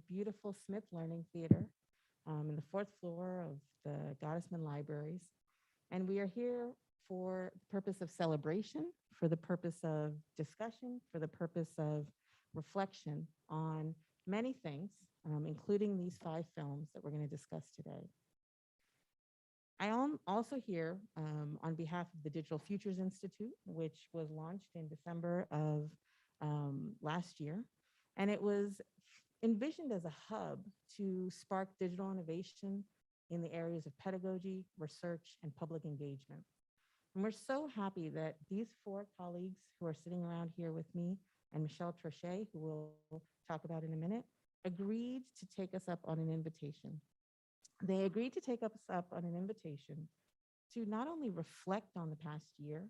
beautiful Smith Learning Theater in the fourth floor of the Gottesman Libraries. And we are here for the purpose of celebration, for the purpose of discussion, for the purpose of reflection on many things, including these 5 films that we're going to discuss today. I am also here on behalf of the Digital Futures Institute, which was launched in December of last year. And it was envisioned as a hub to spark digital innovation in the areas of pedagogy, research, and public engagement. And we're so happy that these 4 colleagues who are sitting around here with me, and Michelle Trochet, who we'll talk about in a minute, agreed to take us up on an invitation. They agreed to take us up on an invitation to not only reflect on the past year,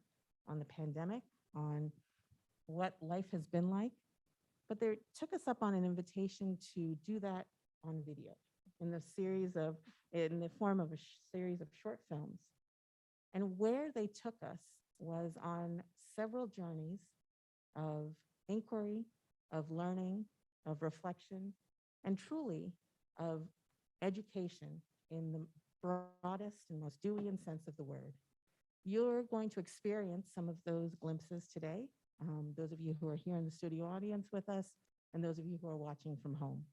on the pandemic, on what life has been like, but they took us up on an invitation to do that on video in the form of a series of short films. And where they took us was on several journeys of inquiry, of learning, of reflection, and truly of education in the broadest and most Deweyan sense of the word. You're going to experience some of those glimpses today, those of you who are here in the studio audience with us, and those of you who are watching from home.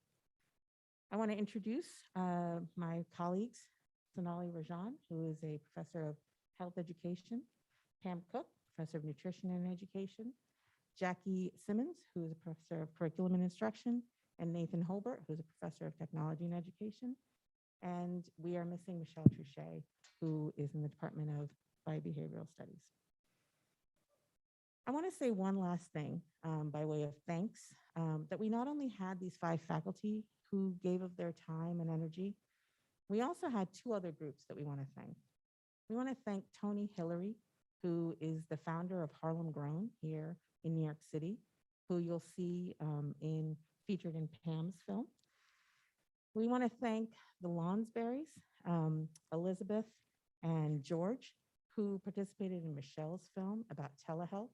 I want to introduce my colleagues, Sonali Rajan, who is a professor of health education, Pam Koch, professor of nutrition and education, Jackie Simmons, who is a professor of curriculum and instruction, and Nathan Holbert, who's a professor of technology and education. And we are missing Michelle Trochet, who is in the Department of Biobehavioral Studies. I want to say one last thing by way of thanks, that we not only had these 5 faculty who gave of their time and energy, we also had 2 other groups that we want to thank. We want to thank Tony Hillary, who is the founder of Harlem Grown here in New York City, who you'll see featured in Pam's film. We want to thank the Lonsberrys, Elizabeth and George, who participated in Michelle's film about telehealth.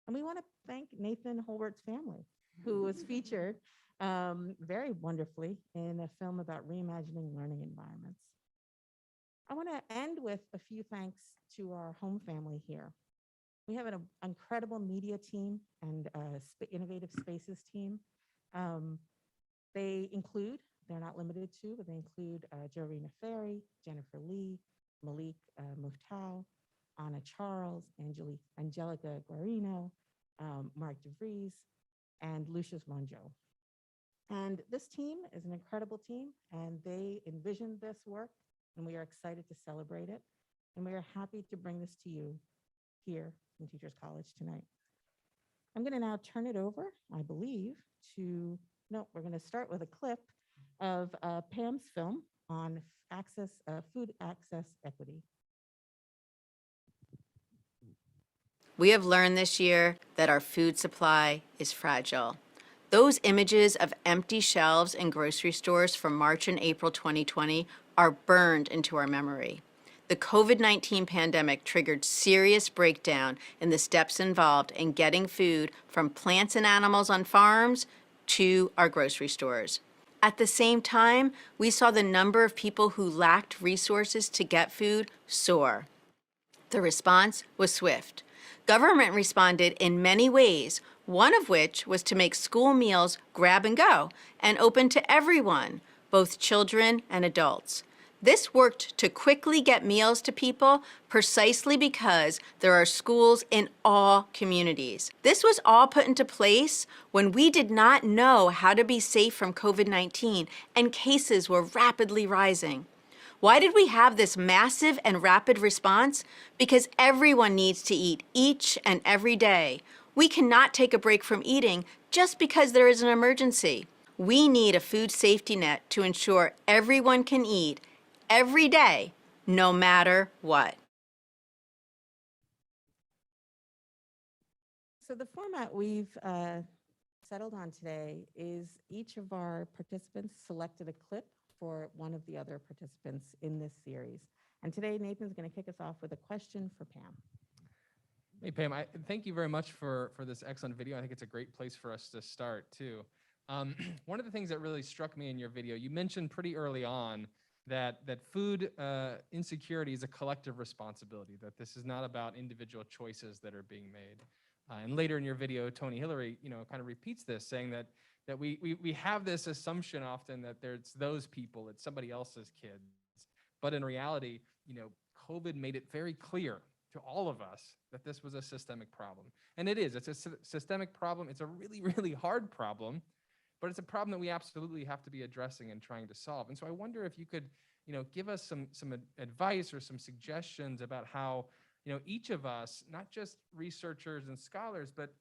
And we want to thank Nathan Holbert's family, who was featured very wonderfully in a film about reimagining learning environments. I want to end with a few thanks to our home family here. We have an incredible media team and innovative spaces team. They're not limited to, but they include Jorina Ferry, Jennifer Lee, Malik Muftau, Anna Charles, Angelica Guarino, Mark DeVries, and Lucius Mongeau. And this team is an incredible team, and they envisioned this work, and we are excited to celebrate it. And we are happy to bring this to you here in Teachers College tonight. I'm going to now turn it over, I believe, we're going to start with a clip of Pam's film on food access equity. We have learned this year that our food supply is fragile. Those images of empty shelves in grocery stores from March and April 2020 are burned into our memory. The COVID-19 pandemic triggered serious breakdown in the steps involved in getting food from plants and animals on farms to our grocery stores. At the same time, we saw the number of people who lacked resources to get food soar. The response was swift. Government responded in many ways, one of which was to make school meals grab and go and open to everyone, both children and adults. This worked to quickly get meals to people precisely because there are schools in all communities. This was all put into place when we did not know how to be safe from COVID-19 and cases were rapidly rising. Why did we have this massive and rapid response? Because everyone needs to eat each and every day. We cannot take a break from eating just because there is an emergency. We need a food safety net to ensure everyone can eat every day, no matter what. So the format we've settled on today is each of our participants selected a clip for one of the other participants in this series. And today, Nathan's going to kick us off with a question for Pam. Hey, Pam, thank you very much for this excellent video. I think it's a great place for us to start, too. One of the things that really struck me in your video, you mentioned pretty early on that food insecurity is a collective responsibility, that this is not about individual choices that are being made. And later in your video, Tony Hillary, kind of repeats this, saying that we have this assumption often that there's those people, it's somebody else's kids. But in reality, COVID made it very clear to all of us that this was a systemic problem. And it is, it's a systemic problem. It's a really, really hard problem, but it's a problem that we absolutely have to be addressing and trying to solve. And so I wonder if you could, give us some advice or some suggestions about how, each of us, not just researchers and scholars, but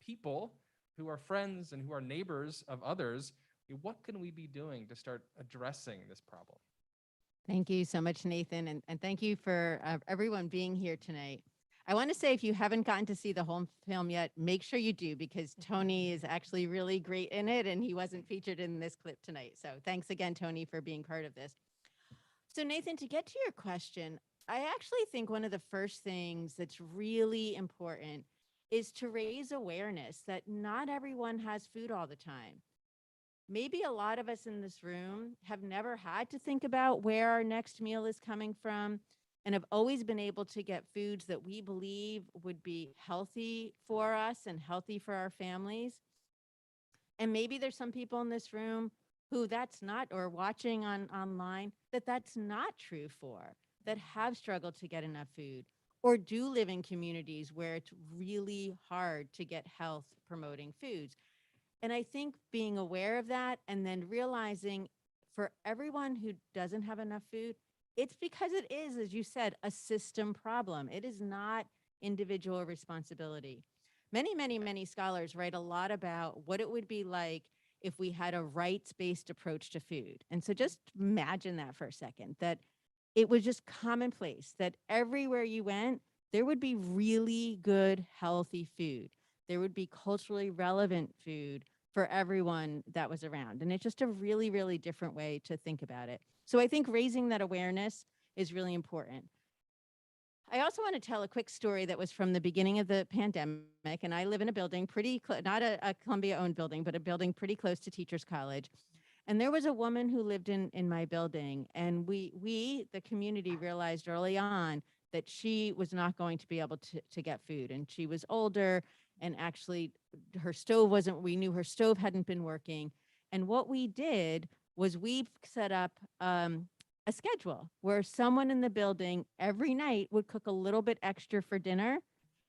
people who are friends and who are neighbors of others, what can we be doing to start addressing this problem? Thank you so much, Nathan, and thank you for everyone being here tonight. I want to say, if you haven't gotten to see the whole film yet, make sure you do, because Tony is actually really great in it, and he wasn't featured in this clip tonight. So thanks again, Tony, for being part of this. So Nathan, to get to your question, I actually think one of the first things that's really important is to raise awareness that not everyone has food all the time. Maybe a lot of us in this room have never had to think about where our next meal is coming from, and have always been able to get foods that we believe would be healthy for us and healthy for our families. And maybe there's some people in this room who that's not, or watching online, that's not true for, that have struggled to get enough food, or do live in communities where it's really hard to get health promoting foods. And I think being aware of that, and then realizing for everyone who doesn't have enough food, it's because it is, as you said, a system problem. It is not individual responsibility. Many, many, many scholars write a lot about what it would be like if we had a rights-based approach to food. And so just imagine that for a second, that it was just commonplace that everywhere you went, there would be really good, healthy food. There would be culturally relevant food for everyone that was around. And it's just a really, really different way to think about it. So I think raising that awareness is really important. I also want to tell a quick story that was from the beginning of the pandemic. And I live in a building not a Columbia-owned building, but a building pretty close to Teachers College. And there was a woman who lived in my building. And we, the community, realized early on that she was not going to be able to get food. And she was older, and actually her stove we knew her stove hadn't been working. And what we did was we set up a schedule where someone in the building every night would cook a little bit extra for dinner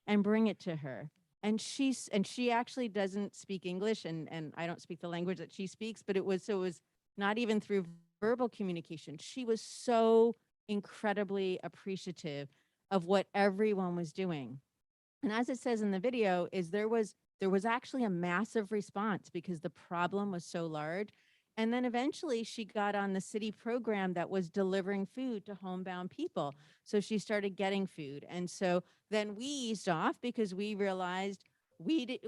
and bring it to her. And she actually doesn't speak English, and I don't speak the language that she speaks, but it was not even through verbal communication. She was so incredibly appreciative of what everyone was doing. And as it says in the video, is there was actually a massive response because the problem was so large. And then eventually she got on the city program that was delivering food to homebound people. So she started getting food. And so then we eased off because we realized we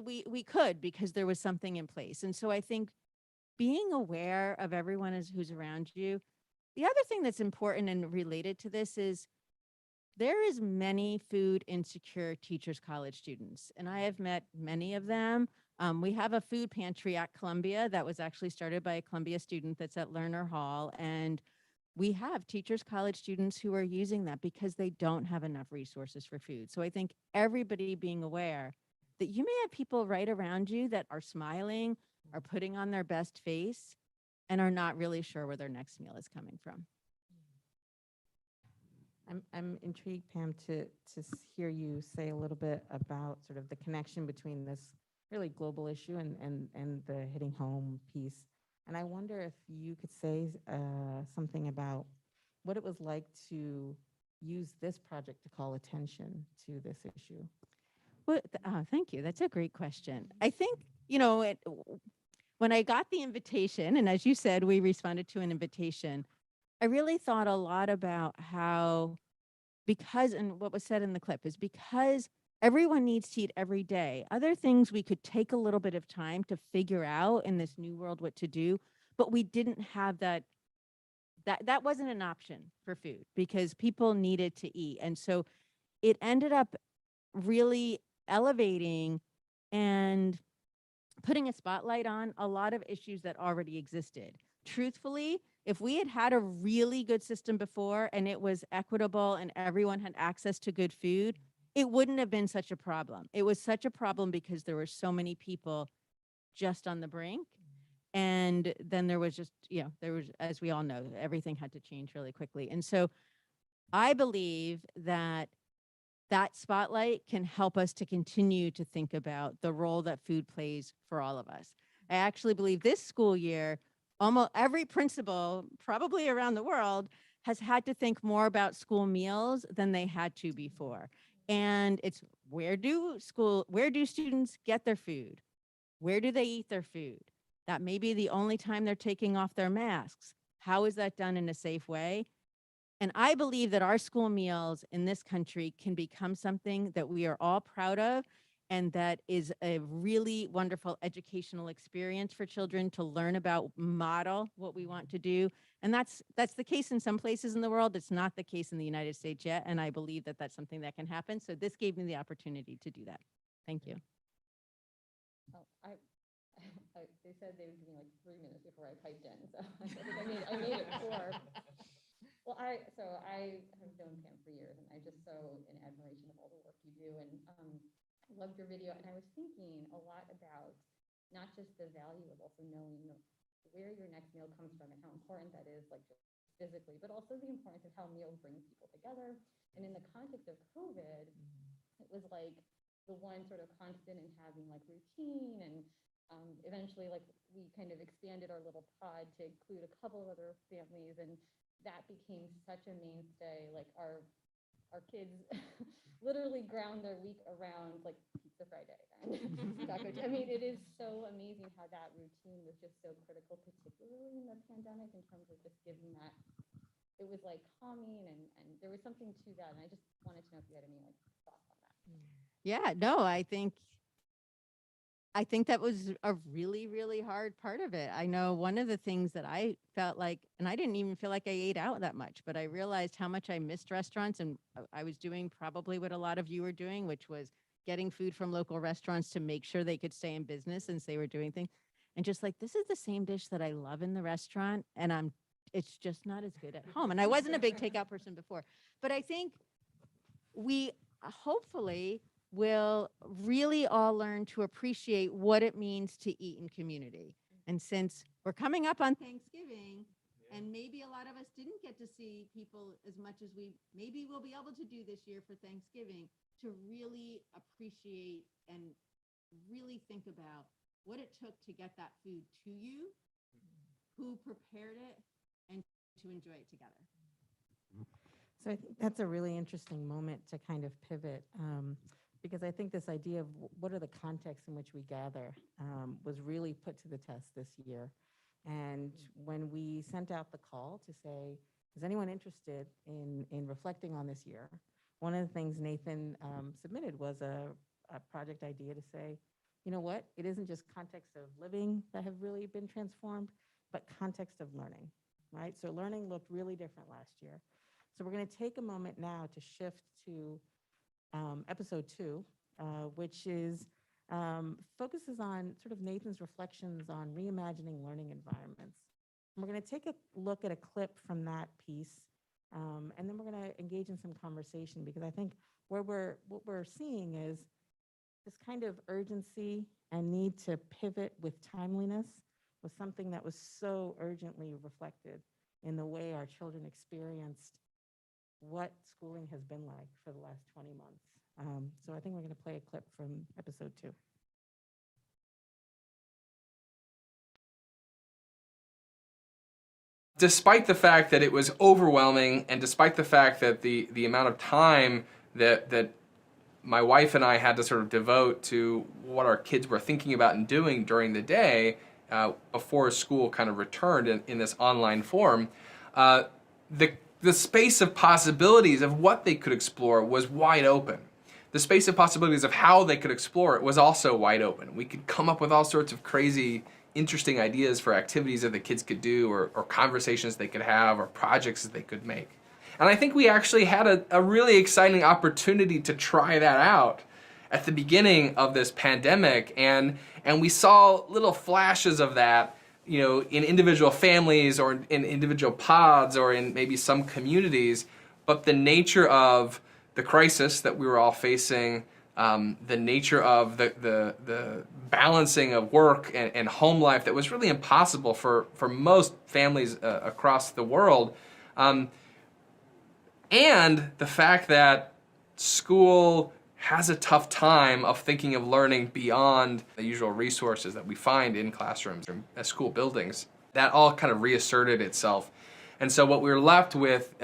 could, because there was something in place. And so I think being aware of everyone who's around you. The other thing that's important and related to this is there is many food insecure Teachers College students, and I have met many of them. We have a food pantry at Columbia that was actually started by a Columbia student that's at Lerner Hall, and we have Teachers College students who are using that because they don't have enough resources for food. So I think everybody being aware that you may have people right around you that are smiling, are putting on their best face, and are not really sure where their next meal is coming from. I'm intrigued, Pam, to hear you say a little bit about sort of the connection between this really global issue and the hitting home piece. And I wonder if you could say something about what it was like to use this project to call attention to this issue. Well, thank you. That's a great question. I think, when I got the invitation, and as you said, we responded to an invitation, I really thought a lot about how, and what was said in the clip is because everyone needs to eat every day. Other things we could take a little bit of time to figure out in this new world what to do, but we didn't have that wasn't an option for food because people needed to eat. And so it ended up really elevating and putting a spotlight on a lot of issues that already existed. Truthfully, if we had had a really good system before and it was equitable and everyone had access to good food, it wouldn't have been such a problem. It was such a problem because there were so many people just on the brink. And then there was just, there was, as we all know, everything had to change really quickly. And so I believe that that spotlight can help us to continue to think about the role that food plays for all of us. I actually believe this school year, almost every principal, probably around the world, has had to think more about school meals than they had to before. And it's where do students get their food? Where do they eat their food? That may be the only time they're taking off their masks. How is that done in a safe way? And I believe that our school meals in this country can become something that we are all proud of, and that is a really wonderful educational experience for children to learn about, model what we want to do. And that's the case in some places in the world. It's not the case in the United States yet. And I believe that that's something that can happen. So this gave me the opportunity to do that. Thank you. Oh, they said they would give me like 3 minutes before I piped in, so I think I made it 4. Well, I have known Pam for years, and I just so in admiration of all the work you do, and loved your video. And I was thinking a lot about not just the value of also knowing where your next meal comes from and how important that is, like just physically, but also the importance of how meals bring people together. And in the context of COVID, it was like the one sort of constant in having like routine, and eventually like we kind of expanded our little pod to include a couple of other families, and that became such a mainstay. Like our kids literally ground their week around like Pizza Friday and taco. I mean, it is so amazing how that routine was just so critical, particularly in the pandemic, in terms of just giving that. It was like calming, and there was something to that. And I just wanted to know if you had any like thoughts on that. Yeah, no, I think that was a really, really hard part of it. I know one of the things that I felt like, and I didn't even feel like I ate out that much, but I realized how much I missed restaurants, and I was doing probably what a lot of you were doing, which was getting food from local restaurants to make sure they could stay in business since they were doing things. And just like, this is the same dish that I love in the restaurant, and it's just not as good at home. And I wasn't a big takeout person before, but I think we hopefully will really all learn to appreciate what it means to eat in community. And since we're coming up on Thanksgiving, and maybe a lot of us didn't get to see people as much as maybe we'll be able to do this year for Thanksgiving, to really appreciate and really think about what it took to get that food to you, who prepared it, and to enjoy it together. So I think that's a really interesting moment to kind of pivot, because I think this idea of what are the contexts in which we gather was really put to the test this year. And when we sent out the call to say, is anyone interested in reflecting on this year? One of the things Nathan submitted was a project idea to say, you know what, it isn't just context of living that have really been transformed, but context of learning, right? So learning looked really different last year. So we're going to take a moment now to shift to episode 2, which is focuses on sort of Nathan's reflections on reimagining learning environments. And we're going to take a look at a clip from that piece, and then we're going to engage in some conversation, because I think what we're seeing is this kind of urgency and need to pivot with timeliness was something that was so urgently reflected in the way our children experienced what schooling has been like for the last 20 months. So I think we're going to play a clip from episode 2. Despite the fact that it was overwhelming, and despite the fact that the amount of time that my wife and I had to sort of devote to what our kids were thinking about and doing during the day before school kind of returned in this online form, the space of possibilities of what they could explore was wide open. The space of possibilities of how they could explore it was also wide open. We could come up with all sorts of crazy, interesting ideas for activities that the kids could do, or conversations they could have, or projects that they could make. And I think we actually had a really exciting opportunity to try that out at the beginning of this pandemic, and we saw little flashes of that, you know, in individual families or in individual pods or in maybe some communities. But the nature of the crisis that we were all facing, the nature of the balancing of work and home life that was really impossible for most families across the world, and the fact that school has a tough time of thinking of learning beyond the usual resources that we find in classrooms or school buildings, that all kind of reasserted itself. And so what we're left with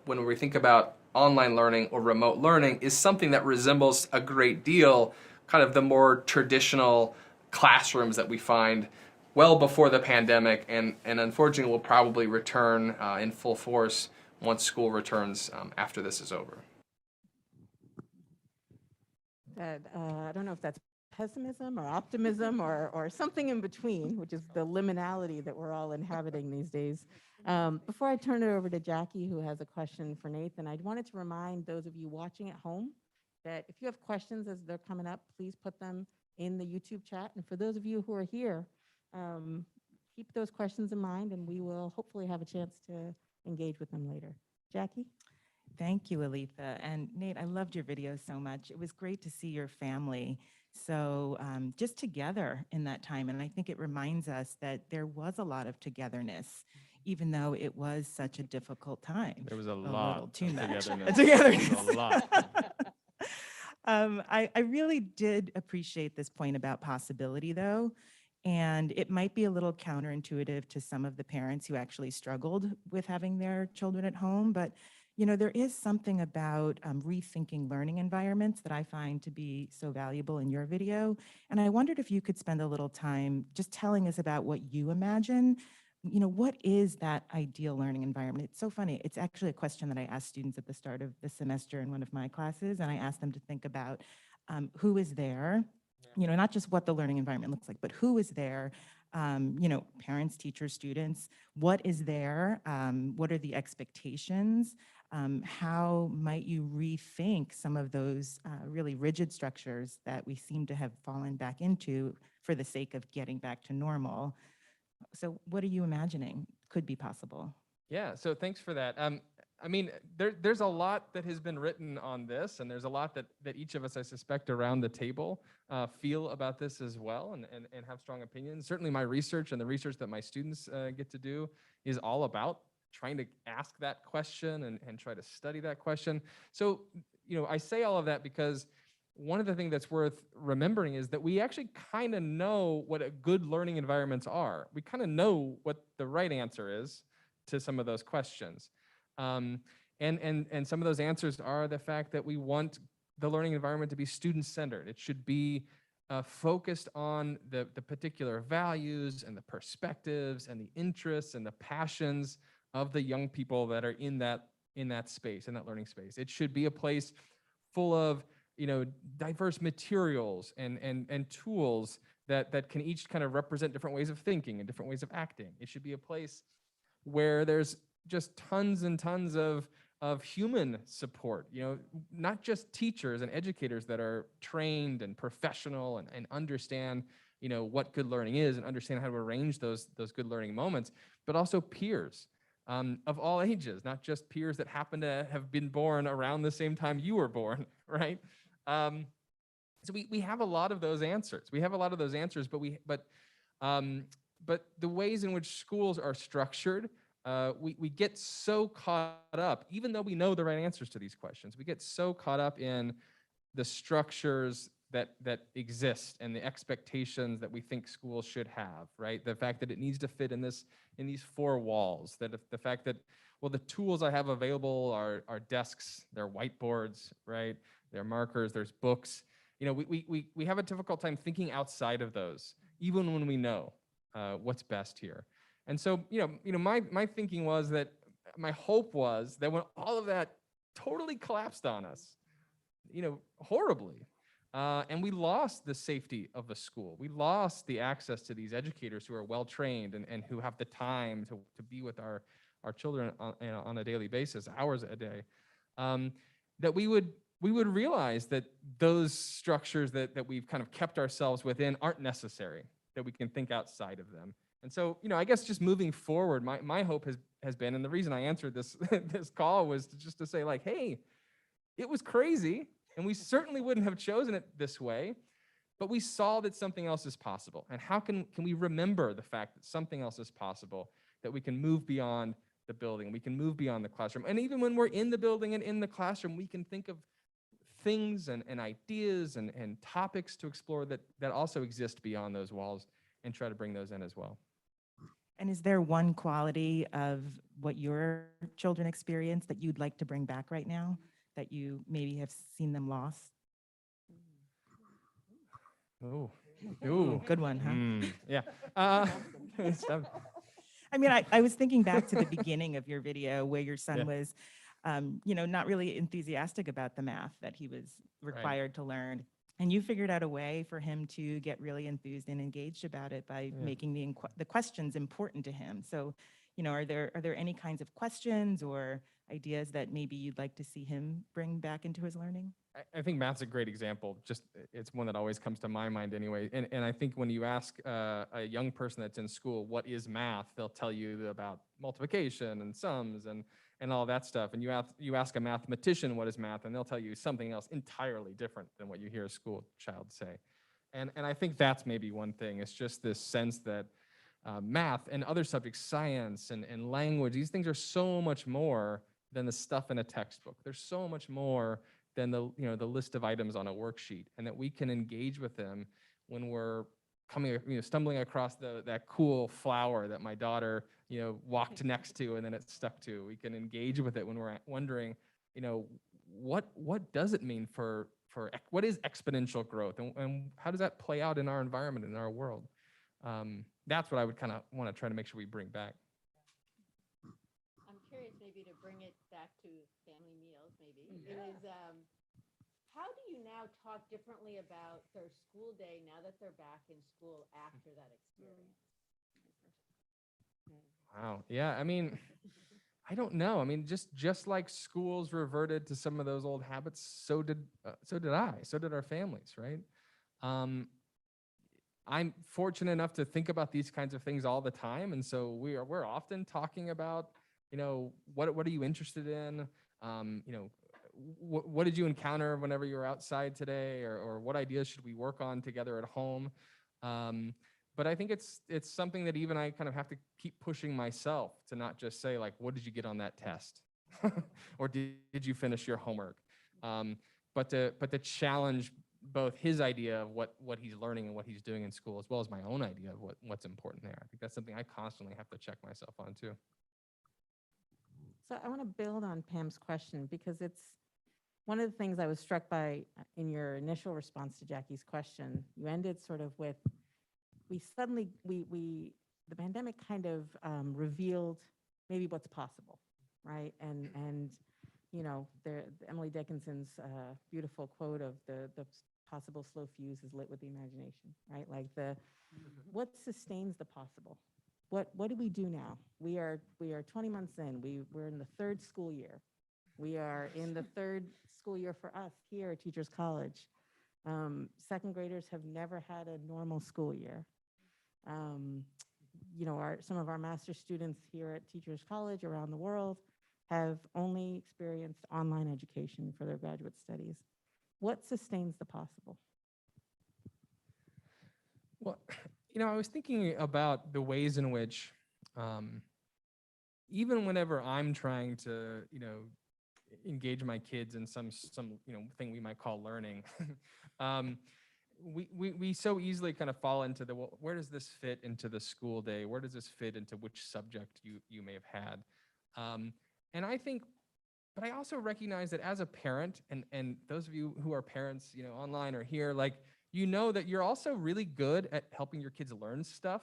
when we think about online learning or remote learning is something that resembles a great deal kind of the more traditional classrooms that we find well before the pandemic, and unfortunately will probably return in full force once school returns after this is over. That, I don't know if that's pessimism or optimism or something in between, which is the liminality that we're all inhabiting these days. Before I turn it over to Jackie, who has a question for Nathan, I wanted to remind those of you watching at home that if you have questions as they're coming up, please put them in the YouTube chat. And for those of you who are here, keep those questions in mind, and we will hopefully have a chance to engage with them later. Jackie? Thank you, Aletha. And Nate, I loved your video so much. It was great to see your family so just together in that time. And I think it reminds us that there was a lot of togetherness, even though it was such a difficult time. There was a little lot too of much. togetherness. Togetherness. There was a lot. I really did appreciate this point about possibility, though. And it might be a little counterintuitive to some of the parents who actually struggled with having their children at home. But you know, there is something about rethinking learning environments that I find to be so valuable in your video. And I wondered if you could spend a little time just telling us about what you imagine. You know, what is that ideal learning environment? It's so funny. It's actually a question that I asked students at the start of the semester in one of my classes, and I asked them to think about who is there, you know, not just what the learning environment looks like, but who is there. You know, parents, teachers, students, what is there? What are the expectations? How might you rethink some of those really rigid structures that we seem to have fallen back into for the sake of getting back to normal? So what are you imagining could be possible? Yeah, so thanks for that. I mean, there's a lot that has been written on this, and there's a lot that each of us, I suspect, around the table feel about this as well, and have strong opinions. Certainly my research and the research that my students get to do is all about trying to ask that question and try to study that question. So, you know, I say all of that because one of the things that's worth remembering is that we actually kind of know what a good learning environments are. We kind of know what the right answer is to some of those questions. And some of those answers are the fact that we want the learning environment to be student-centered. It should be focused on the particular values and the perspectives and the interests and the passions of the young people that are in that space, in that learning space. It should be a place full of, you know, diverse materials and tools that can each kind of represent different ways of thinking and different ways of acting. It should be a place where there's just tons and tons of human support, you know, not just teachers and educators that are trained and professional and understand, you know, what good learning is and understand how to arrange those good learning moments, but also peers of all ages, not just peers that happen to have been born around the same time you were born, right? So we have a lot of those answers. We have a lot of those answers, but the ways in which schools are structured, we get so caught up, even though we know the right answers to these questions, we get so caught up in the structures that exist and the expectations that we think schools should have, right? The fact that it needs to fit in these four walls, that if the fact that, well, the tools I have available are desks, they're whiteboards, right? They're markers, there's books. You know, we have a difficult time thinking outside of those, even when we know what's best here. And so, you know, my thinking was that, my hope was that when all of that totally collapsed on us, you know, horribly, and we lost the safety of the school, we lost the access to these educators who are well-trained and who have the time to be with our children on a daily basis, hours a day, that we would we would realize that those structures that we've kind of kept ourselves within aren't necessary, that we can think outside of them. And so, I guess just moving forward, my hope has been, and the reason I answered this this call was just to say, like, hey, it was crazy, and we certainly wouldn't have chosen it this way, but we saw that something else is possible. And how can we remember the fact that something else is possible, that we can move beyond the building, we can move beyond the classroom. And even when we're in the building and in the classroom, we can think of things and ideas and topics to explore that also exist beyond those walls, and try to bring those in as well. And is there one quality of what your children experience that you'd like to bring back right now, that you maybe have seen them lost? Oh, ooh, Good one, huh? yeah. So- I mean, I was thinking back to the beginning of your video where your son Yeah. was, not really enthusiastic about the math that he was required to learn. And you figured out a way for him to get really enthused and engaged about it by Yeah. making the questions important to him. So, are there any kinds of questions or ideas that maybe you'd like to see him bring back into his learning? I think math's a great example. Just it's one that always comes to my mind anyway. And I think when you ask a young person that's in school, what is math, they'll tell you about multiplication and sums and all that stuff. And you ask a mathematician what is math, and they'll tell you something else entirely different than what you hear a school child say. And I think that's maybe one thing. It's just this sense that math and other subjects, science and language, these things are so much more than the stuff in a textbook. There's so much more than the list of items on a worksheet, and that we can engage with them when we're stumbling across that cool flower that my daughter walked next to and then it stuck to. We can engage with it when we're wondering, what does it mean for what is exponential growth, and how does that play out in our environment, in our world? That's what I would kind of want to try to make sure we bring back. I'm curious maybe to bring it back to family meals maybe. It is, how do you now talk differently about their school day now that they're back in school after that experience? Wow. Yeah. I mean, I don't know. I mean, just like schools reverted to some of those old habits, so did I. So did our families, right? I'm fortunate enough to think about these kinds of things all the time, and so we're often talking about, what are you interested in? What did you encounter whenever you were outside today, or what ideas should we work on together at home? But I think it's something that even I kind of have to keep pushing myself to not just say, like, what did you get on that test? Or did you finish your homework? But to challenge both his idea of what he's learning and what he's doing in school, as well as my own idea of what's important there. I think that's something I constantly have to check myself on too. So I want to build on Pam's question, because it's one of the things I was struck by in your initial response to Jackie's question. You ended sort of with, the pandemic kind of revealed maybe what's possible, right? And Emily Dickinson's beautiful quote of the possible slow fuse is lit with the imagination, right? Like what sustains the possible? What do we do now? We are 20 months in. We're in the third school year. We are in the third school year for us here at Teachers College. Second graders have never had a normal school year. Some of our master students here at Teachers College around the world have only experienced online education for their graduate studies. What sustains the possible? Well, I was thinking about the ways in which, even whenever I'm trying to, engage my kids in some thing we might call learning, we so easily kind of fall into where does this fit into the school day? Where does this fit into which subject you may have had? And I think, but I also recognize that as a parent, and those of you who are parents, online or here, like, that you're also really good at helping your kids learn stuff,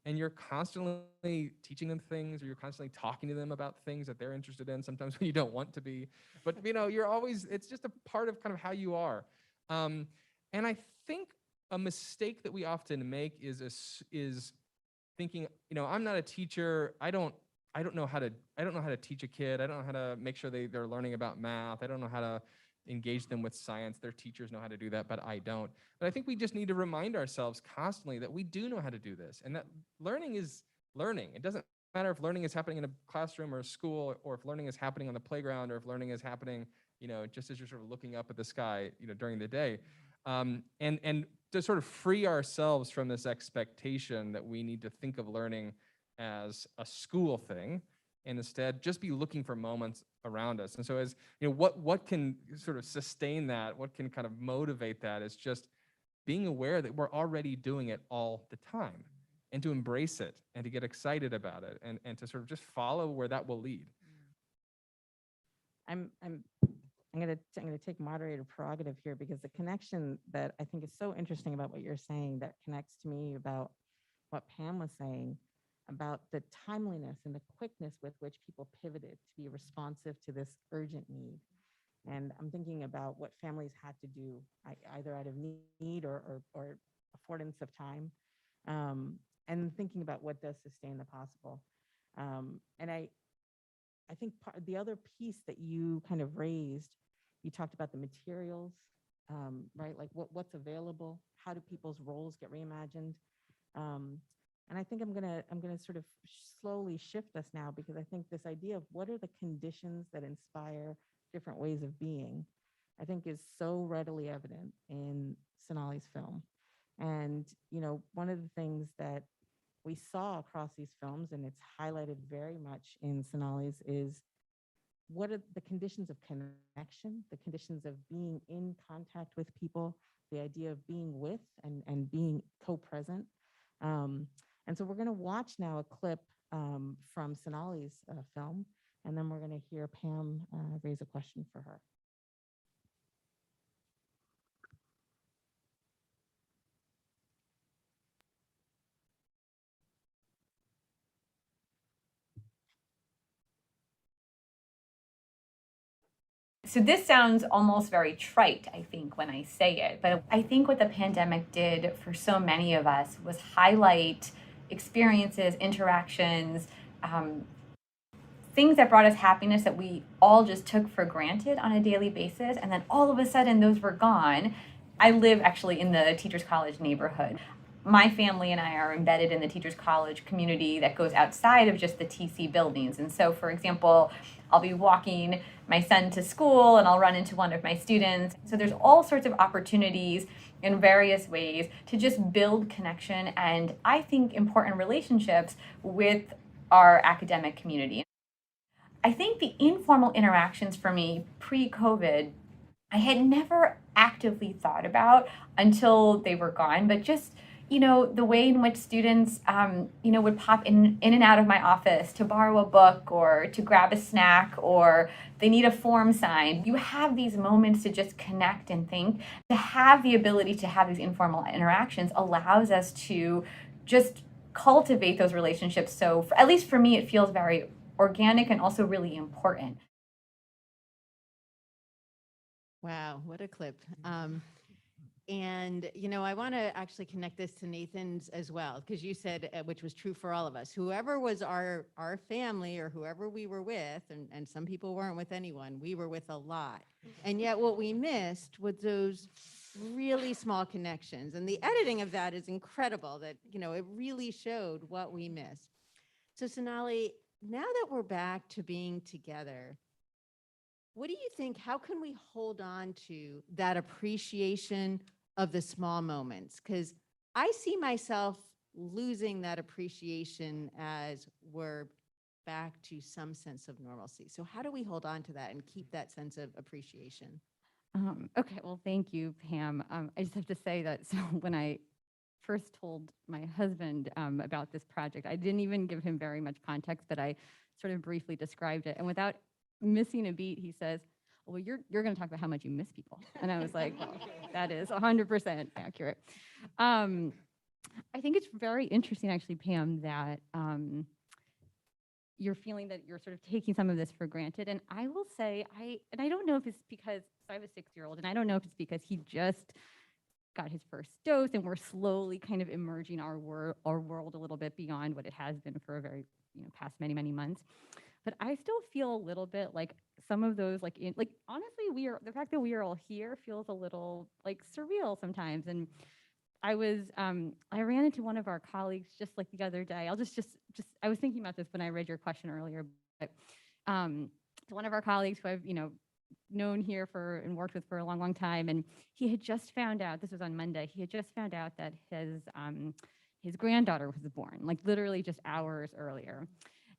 and you're constantly teaching them things, or you're constantly talking to them about things that they're interested in, sometimes when you don't want to be, but you're always, it's just a part of kind of how you are. And I think a mistake that we often make is thinking, I'm not a teacher, I don't know how to teach a kid, I don't know how to make sure they're learning about math, I don't know how to engage them with science. Their teachers know how to do that, but I don't. But I think we just need to remind ourselves constantly that we do know how to do this, and that learning is learning. It doesn't matter if learning is happening in a classroom or a school, or if learning is happening on the playground, or if learning is happening, just as you're sort of looking up at the sky, during the day. And to sort of free ourselves from this expectation that we need to think of learning as a school thing, and instead just be looking for moments around us. And so as what can sort of sustain that, what can kind of motivate that, is just being aware that we're already doing it all the time, and to embrace it and to get excited about it, and to sort of just follow where that will lead. I'm gonna take moderator prerogative here, because the connection that I think is so interesting about what you're saying, that connects to me about what Pam was saying about the timeliness and the quickness with which people pivoted to be responsive to this urgent need. And I'm thinking about what families had to do, either out of need or affordance of time, and thinking about what does sustain the possible. And I think the other piece that you kind of raised, you talked about the materials, right? Like what's available, how do people's roles get reimagined? And I think I'm gonna sort of slowly shift us now, because I think this idea of what are the conditions that inspire different ways of being, I think is so readily evident in Sonali's film. And, one of the things that we saw across these films, and it's highlighted very much in Sonali's, is what are the conditions of connection, the conditions of being in contact with people, the idea of being with and being co-present. And so we're going to watch now a clip from Sonali's film, and then we're going to hear Pam raise a question for her. So this sounds almost very trite, I think, when I say it, but I think what the pandemic did for so many of us was highlight experiences, interactions, things that brought us happiness that we all just took for granted on a daily basis, and then all of a sudden those were gone. I live actually in the Teachers College neighborhood. My family and I are embedded in the Teachers College community that goes outside of just the TC buildings. And so, for example, I'll be walking my son to school and I'll run into one of my students. So there's all sorts of opportunities in various ways to just build connection and, I think, important relationships with our academic community. I think the informal interactions for me pre-COVID, I had never actively thought about until they were gone, but just the way in which students, would pop in and out of my office to borrow a book or to grab a snack, or they need a form signed. You have these moments to just connect and think. To have the ability to have these informal interactions allows us to just cultivate those relationships. So at least for me, it feels very organic and also really important. Wow, what a clip. And, I want to actually connect this to Nathan's as well, because you said, which was true for all of us, whoever was our family or whoever we were with, and some people weren't with anyone, we were with a lot. And yet what we missed was those really small connections. And the editing of that is incredible, that, it really showed what we missed. So Sonali, now that we're back to being together, what do you think, how can we hold on to that appreciation of the small moments? Because I see myself losing that appreciation as we're back to some sense of normalcy. So how do we hold on to that and keep that sense of appreciation? Okay, well, thank you, Pam. I just have to say that, so when I first told my husband about this project, I didn't even give him very much context, but I sort of briefly described it. And without missing a beat, he says, well, you're going to talk about how much you miss people. And I was like, well, that is 100% accurate. I think it's very interesting, actually, Pam, that you're feeling that you're sort of taking some of this for granted. And I will say, I don't know if it's because, so I have a 6-year-old, and I don't know if it's because he just got his first dose and we're slowly kind of emerging our world a little bit beyond what it has been for a very, past many, many months. but I still feel a little bit like some of those, like, honestly, the fact that we are all here feels a little like surreal sometimes. And I ran into one of our colleagues just like the other day. I was thinking about this when I read your question earlier, but one of our colleagues who I've, known here and worked with for a long, long time. And he had just found out, this was on Monday, he had just found out that his granddaughter was born, like literally just hours earlier.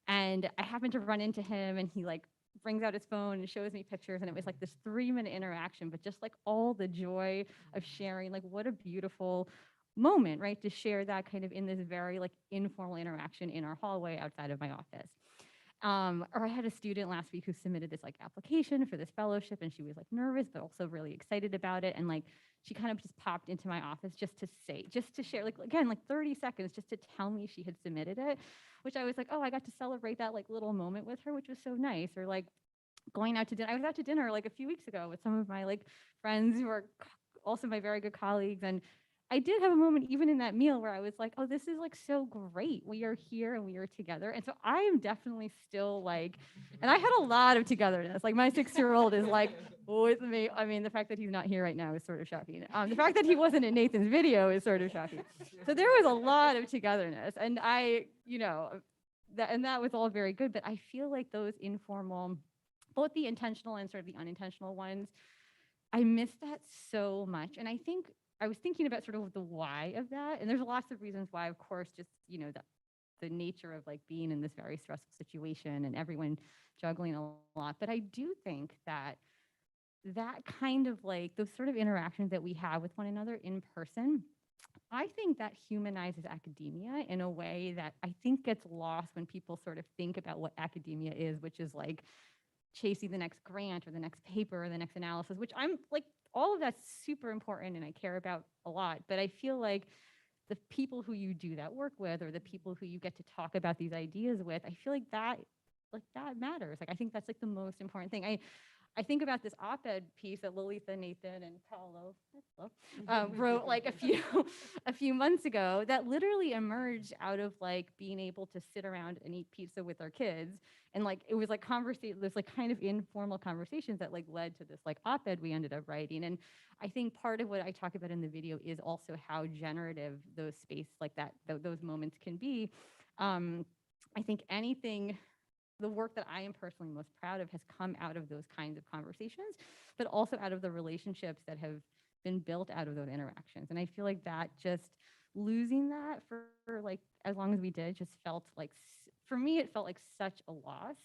And I happened to run into him, and he like brings out his phone and shows me pictures, and it was like this 3-minute interaction, but just like all the joy of sharing, like what a beautiful moment, right? To share that kind of in this very like informal interaction in our hallway outside of my office. Or I had a student last week who submitted this like application for this fellowship, and she was like nervous, but also really excited about it. And like, she kind of just popped into my office just to share, like, again, like 30 seconds, just to tell me she had submitted it, which I was like, oh, I got to celebrate that like little moment with her, which was so nice. Or like going out to dinner. I was out to dinner like a few weeks ago with some of my like friends who are also my very good colleagues. And I did have a moment even in that meal where I was like, oh, this is like so great. We are here and we are together. And so I am definitely still like, and I had a lot of togetherness. Like my 6-year-old is like with me. I mean, the fact that he's not here right now is sort of shocking. The fact that he wasn't in Nathan's video is sort of shocking. So there was a lot of togetherness. And that was all very good. But I feel like those informal, both the intentional and sort of the unintentional ones, I miss that so much. And I think I was thinking about sort of the why of that. And there's lots of reasons why, of course, just, the nature of like being in this very stressful situation and everyone juggling a lot. But I do think that kind of like those sort of interactions that we have with one another in person, I think that humanizes academia in a way that I think gets lost when people sort of think about what academia is, which is like chasing the next grant or the next paper or the next analysis, which I'm like, all of that's super important and I care about a lot. But I feel like the people who you do that work with, or the people who you get to talk about these ideas with, I feel like that matters. Like, I think that's like the most important thing. I think about this op-ed piece that Lolita, Nathan, and Paolo wrote like a few months ago that literally emerged out of like being able to sit around and eat pizza with our kids. And like, it was like there's like kind of informal conversations that like led to this like op-ed we ended up writing. And I think part of what I talk about in the video is also how generative those spaces like that, those moments can be. I think the work that I am personally most proud of has come out of those kinds of conversations, but also out of the relationships that have been built out of those interactions. And I feel like that just losing that for like as long as we did just felt like, for me, it felt like such a loss.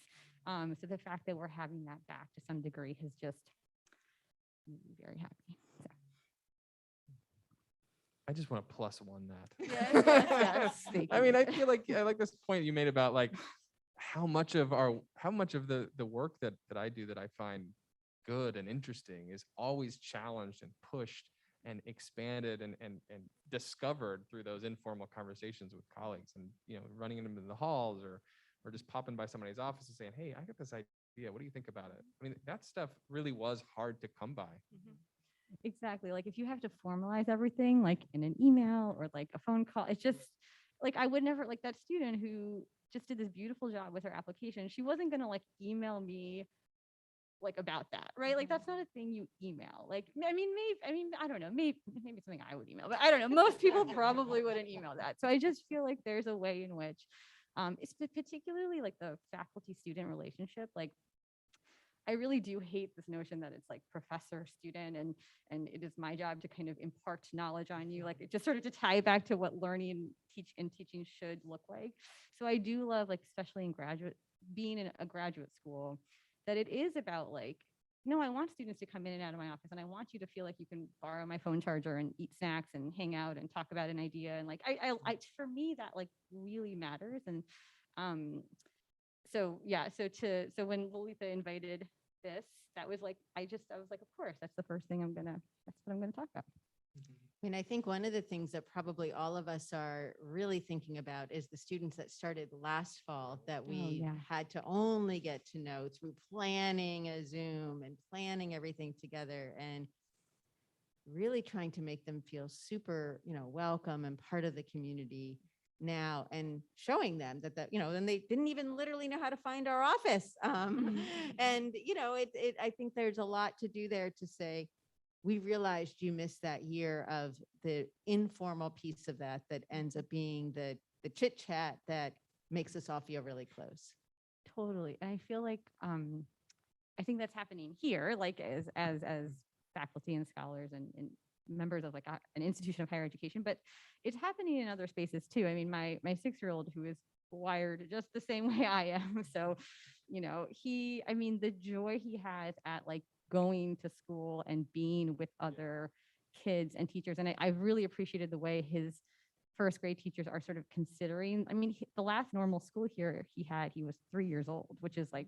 So the fact that we're having that back to some degree has just made me very happy. So. I just want to +1 that. Yes. I mean, I feel like I like this point you made about like how much of the work that I do that I find good and interesting is always challenged and pushed and expanded and discovered through those informal conversations with colleagues, and running into them in the halls or just popping by somebody's office and saying, hey, I got this idea, what do you think about it? I mean, that stuff really was hard to come by. Mm-hmm. Exactly. Like if you have to formalize everything like in an email or like a phone call, it's just like, I would never, like that student who just did this beautiful job with her application, she wasn't going to like email me like about that, right? Like that's not a thing you email. Like, I mean, I don't know, maybe something I would email, but I don't know. Most people probably wouldn't email that. So I just feel like there's a way in which it's particularly like the faculty student relationship. Like I really do hate this notion that it's like professor student and it is my job to kind of impart knowledge on you, like just sort of to tie it back to what learning and teaching should look like. So I do love, like, especially in being in a graduate school, that it is about like, no, I want students to come in and out of my office, and I want you to feel like you can borrow my phone charger and eat snacks and hang out and talk about an idea. And like, I for me, that like really matters. And so yeah, so when Lolita invited this, that was like, I was like, of course, that's what I'm gonna talk about. I mean, I think one of the things that probably all of us are really thinking about is the students that started last fall that we had to only get to know through planning a Zoom and planning everything together, and really trying to make them feel super, welcome and part of the community. now and showing them that, and they didn't even literally know how to find our office. And, I think there's a lot to do there to say, we realized you missed that year of the informal piece of that ends up being the chit chat that makes us all feel really close. Totally. And I feel like I think that's happening here, like as faculty and scholars and members of like an institution of higher education, but it's happening in other spaces too. I mean, my 6-year-old, who is wired just the same way I am. So, the joy he has at like going to school and being with other kids and teachers. And I really appreciated the way his first grade teachers are sort of considering. The last normal school here he was 3 years old, which is like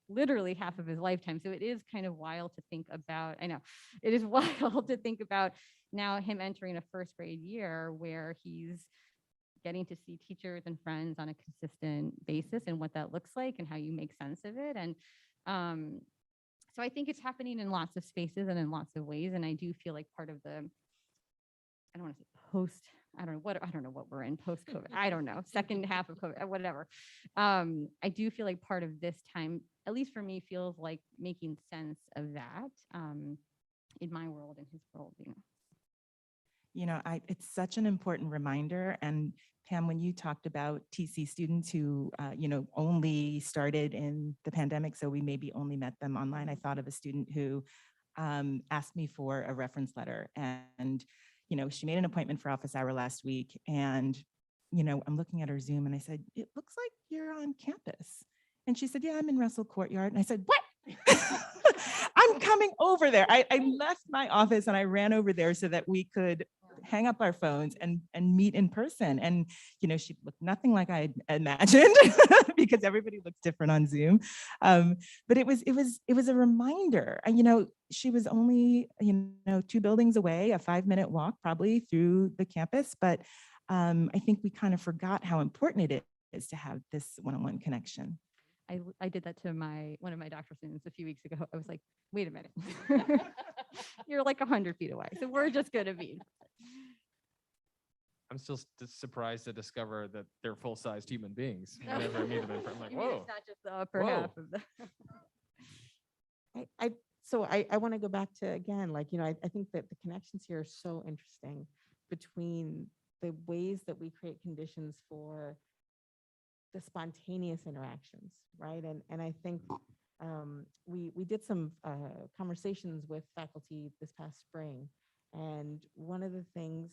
literally half of his lifetime. So it is kind of wild to think about. I know it is wild to think about now him entering a first grade year where he's getting to see teachers and friends on a consistent basis and what that looks like and how you make sense of it. And so I think it's happening in lots of spaces and in lots of ways. And I do feel like part of the, I don't want to say post, I don't know what we're in post-COVID. I don't know, second half of COVID, whatever. I do feel like part of this time, at least for me, feels like making sense of that in my world and his world. It's such an important reminder. And Pam, when you talked about TC students who, only started in the pandemic, so we maybe only met them online, I thought of a student who asked me for a reference letter. And, she made an appointment for office hour last week. And, I'm looking at her Zoom and I said, it looks like you're on campus. And she said, yeah, I'm in Russell Courtyard. And I said, what? I'm coming over there. I left my office and I ran over there so that we could hang up our phones and meet in person. And, she looked nothing like I had imagined because everybody looks different on Zoom. But it was a reminder. She was only, 2 buildings away, a 5-minute walk probably through the campus. But I think we kind of forgot how important it is to have this one-on-one connection. I did that to one of my doctoral students a few weeks ago. I was like, wait a minute. You're like 100 feet away. So we're just going to meet. I'm still surprised to discover that they're full-sized human beings. Whenever I meet them in front, I'm like, whoa. It's not just the upper half of the. I want to go back to, again, I think that the connections here are so interesting between the ways that we create conditions for the spontaneous interactions, right? And I think we did some conversations with faculty this past spring, and one of the things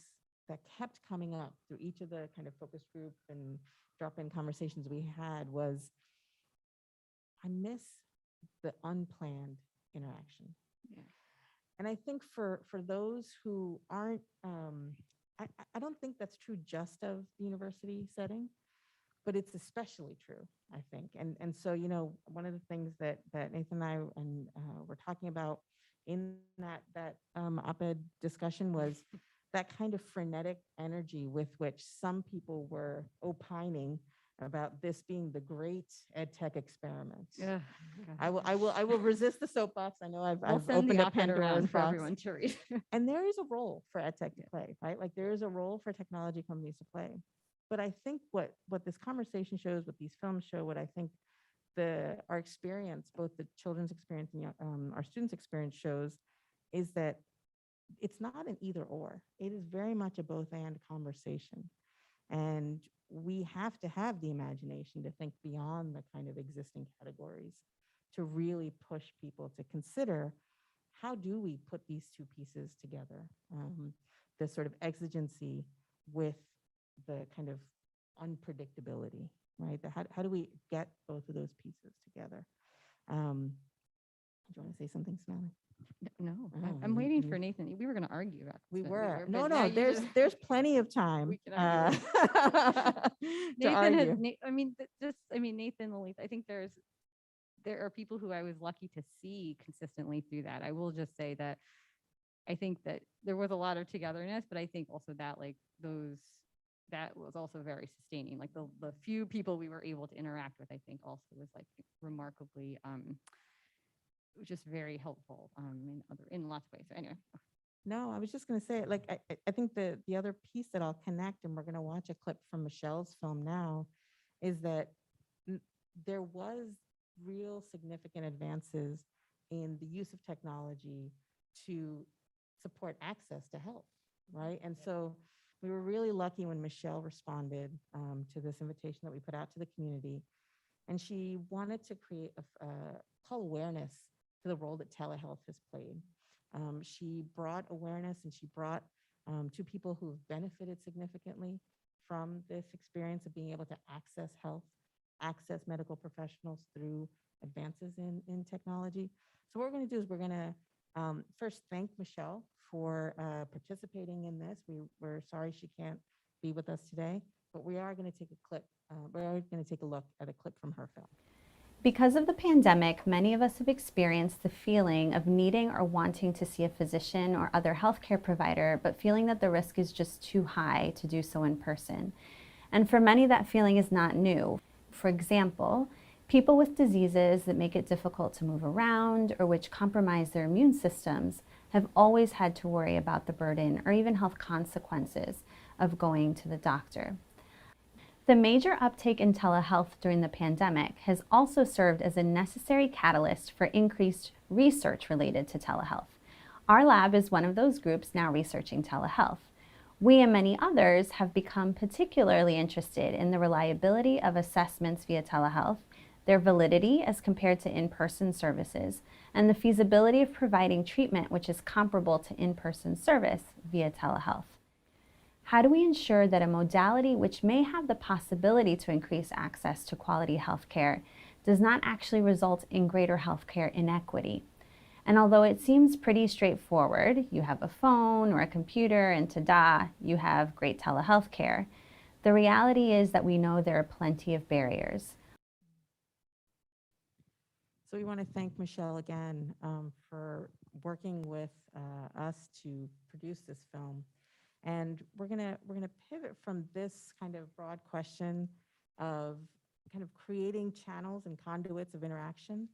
that kept coming up through each of the kind of focus group and drop-in conversations we had was, I miss the unplanned interaction. Yeah. And I think for those who aren't, I don't think that's true just of the university setting, but it's especially true, I think. And so, one of the things that Nathan and I were talking about in that op-ed discussion was that kind of frenetic energy with which some people were opining about this being the great ed tech experiment. Yeah. I will resist the soapbox. I know I've Send opened the up op-ed Pandora's around for box. everyone to read. And there is a role for ed tech to play, right? Like there is a role for technology companies to play. But I think what this conversation shows, what these films show, what I think our experience, both the children's experience and our students' experience shows, is that it's not an either or. It is very much a both and conversation. And we have to have the imagination to think beyond the kind of existing categories to really push people to consider, how do we put these two pieces together? The sort of exigency with the kind of unpredictability, right? How do we get both of those pieces together? Do you want to say something, Sonali? No, Oh, I'm waiting for Nathan. We were going to argue about We this were. earlier, but now No, you there's just- there's plenty of time. We can argue. to Nathan has, argue. Nathan, Lalith, I think there are people who I was lucky to see consistently through that. I will just say that I think that there was a lot of togetherness, but I think also that that was also very sustaining. Like the few people we were able to interact with, I think also was like remarkably, just very helpful in lots of ways. So anyway, No, I was just going to say, like, I think the other piece that I'll connect, and we're going to watch a clip from Michelle's film now, is that n- there was real significant advances in the use of technology to support access to health, right? And so we were really lucky when Michelle responded to this invitation that we put out to the community, and she wanted to create call awareness to the role that telehealth has played. She brought awareness, and she brought to people who've benefited significantly from this experience of being able to access health, access medical professionals through advances in technology. So what we're going to do is we're going to first thank Michelle for participating in this. We're sorry she can't be with us today, but we are going to take a clip. We're going to take a look at a clip from her film. Because of the pandemic, many of us have experienced the feeling of needing or wanting to see a physician or other healthcare provider, but feeling that the risk is just too high to do so in person. And for many, that feeling is not new. For example, people with diseases that make it difficult to move around or which compromise their immune systems have always had to worry about the burden or even health consequences of going to the doctor. The major uptake in telehealth during the pandemic has also served as a necessary catalyst for increased research related to telehealth. Our lab is one of those groups now researching telehealth. We and many others have become particularly interested in the reliability of assessments via telehealth, their validity as compared to in-person services, and the feasibility of providing treatment which is comparable to in-person service via telehealth. How do we ensure that a modality which may have the possibility to increase access to quality healthcare does not actually result in greater healthcare inequity? And although it seems pretty straightforward, you have a phone or a computer and ta-da, you have great telehealth care, the reality is that we know there are plenty of barriers. So we want to thank Michelle again for working with us to produce this film. And we're gonna pivot from this kind of broad question of kind of creating channels and conduits of interaction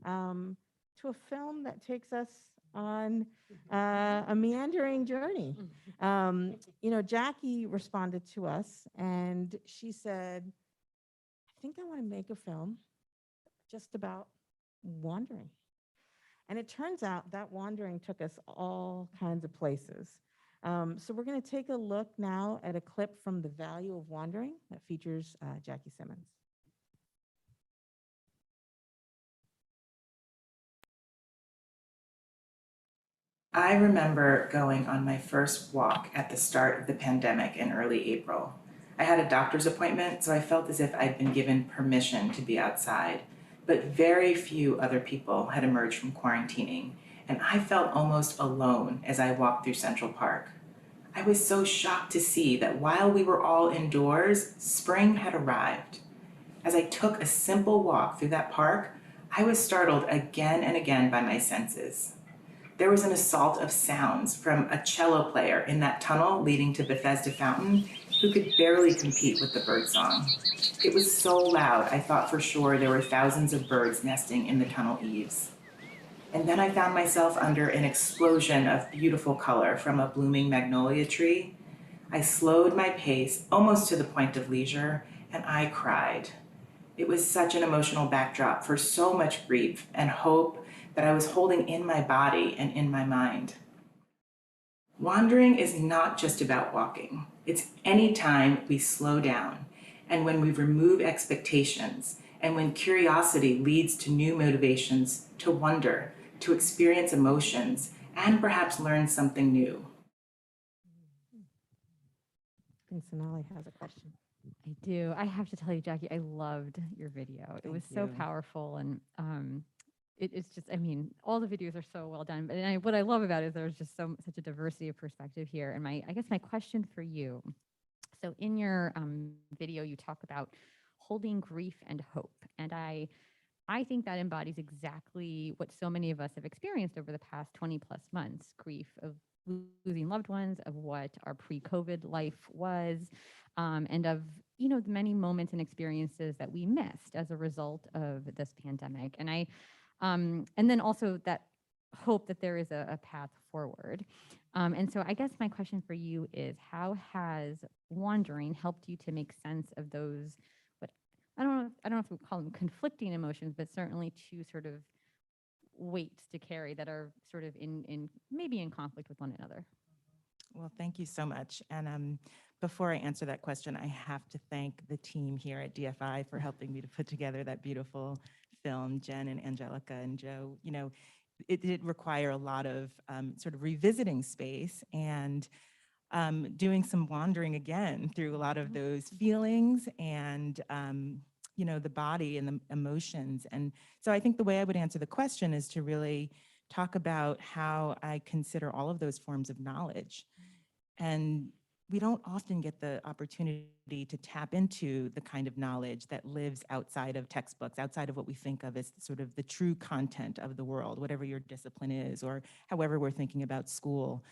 to a film that takes us on a meandering journey. You know, Jackie responded to us and she said, I think I want to make a film just about wandering. And it turns out that wandering took us all kinds of places. So we're going to take a look now at a clip from The Value of Wandering that features Jackie Simmons. I remember going on my first walk at the start of the pandemic in early April. I had a doctor's appointment, so I felt as if I'd been given permission to be outside, but very few other people had emerged from quarantining, and I felt almost alone as I walked through Central Park. I was so shocked to see that while we were all indoors, spring had arrived. As I took a simple walk through that park, I was startled again and again by my senses. There was an assault of sounds from a cello player in that tunnel leading to Bethesda Fountain who could barely compete with the birdsong. It was so loud, I thought for sure there were thousands of birds nesting in the tunnel eaves. And then I found myself under an explosion of beautiful color from a blooming magnolia tree. I slowed my pace almost to the point of leisure, and I cried. It was such an emotional backdrop for so much grief and hope that I was holding in my body and in my mind. Wandering is not just about walking. It's any time we slow down and when we remove expectations and when curiosity leads to new motivations to wonder, to experience emotions, and perhaps learn something new. I think Sonali has a question. I do. I have to tell you, Jackie, I loved your video. It was so you. powerful, and it's just, I mean, all the videos are so well done. But what I love about it is there's just such a diversity of perspective here. And I guess my question for you, so in your video, you talk about holding grief and hope, and I think that embodies exactly what so many of us have experienced over the past 20 plus months: grief of losing loved ones, of what our pre-COVID life was, and of, you know, the many moments and experiences that we missed as a result of this pandemic. And and then also that hope that there is a path forward. And so I guess my question for you is, how has wandering helped you to make sense of those, what I don't know if we call them conflicting emotions, but certainly two sort of weights to carry that are sort of in maybe in conflict with one another? Well, thank you so much. And before I answer that question, I have to thank the team here at DFI for helping me to put together that beautiful film. Jen and Angelica and Joe, it did require a lot of sort of revisiting space and doing some wandering again through a lot of those feelings and the body and the emotions. And so I think the way I would answer the question is to really talk about how I consider all of those forms of knowledge. And we don't often get the opportunity to tap into the kind of knowledge that lives outside of textbooks, outside of what we think of as sort of the true content of the world, whatever your discipline is, or however we're thinking about school.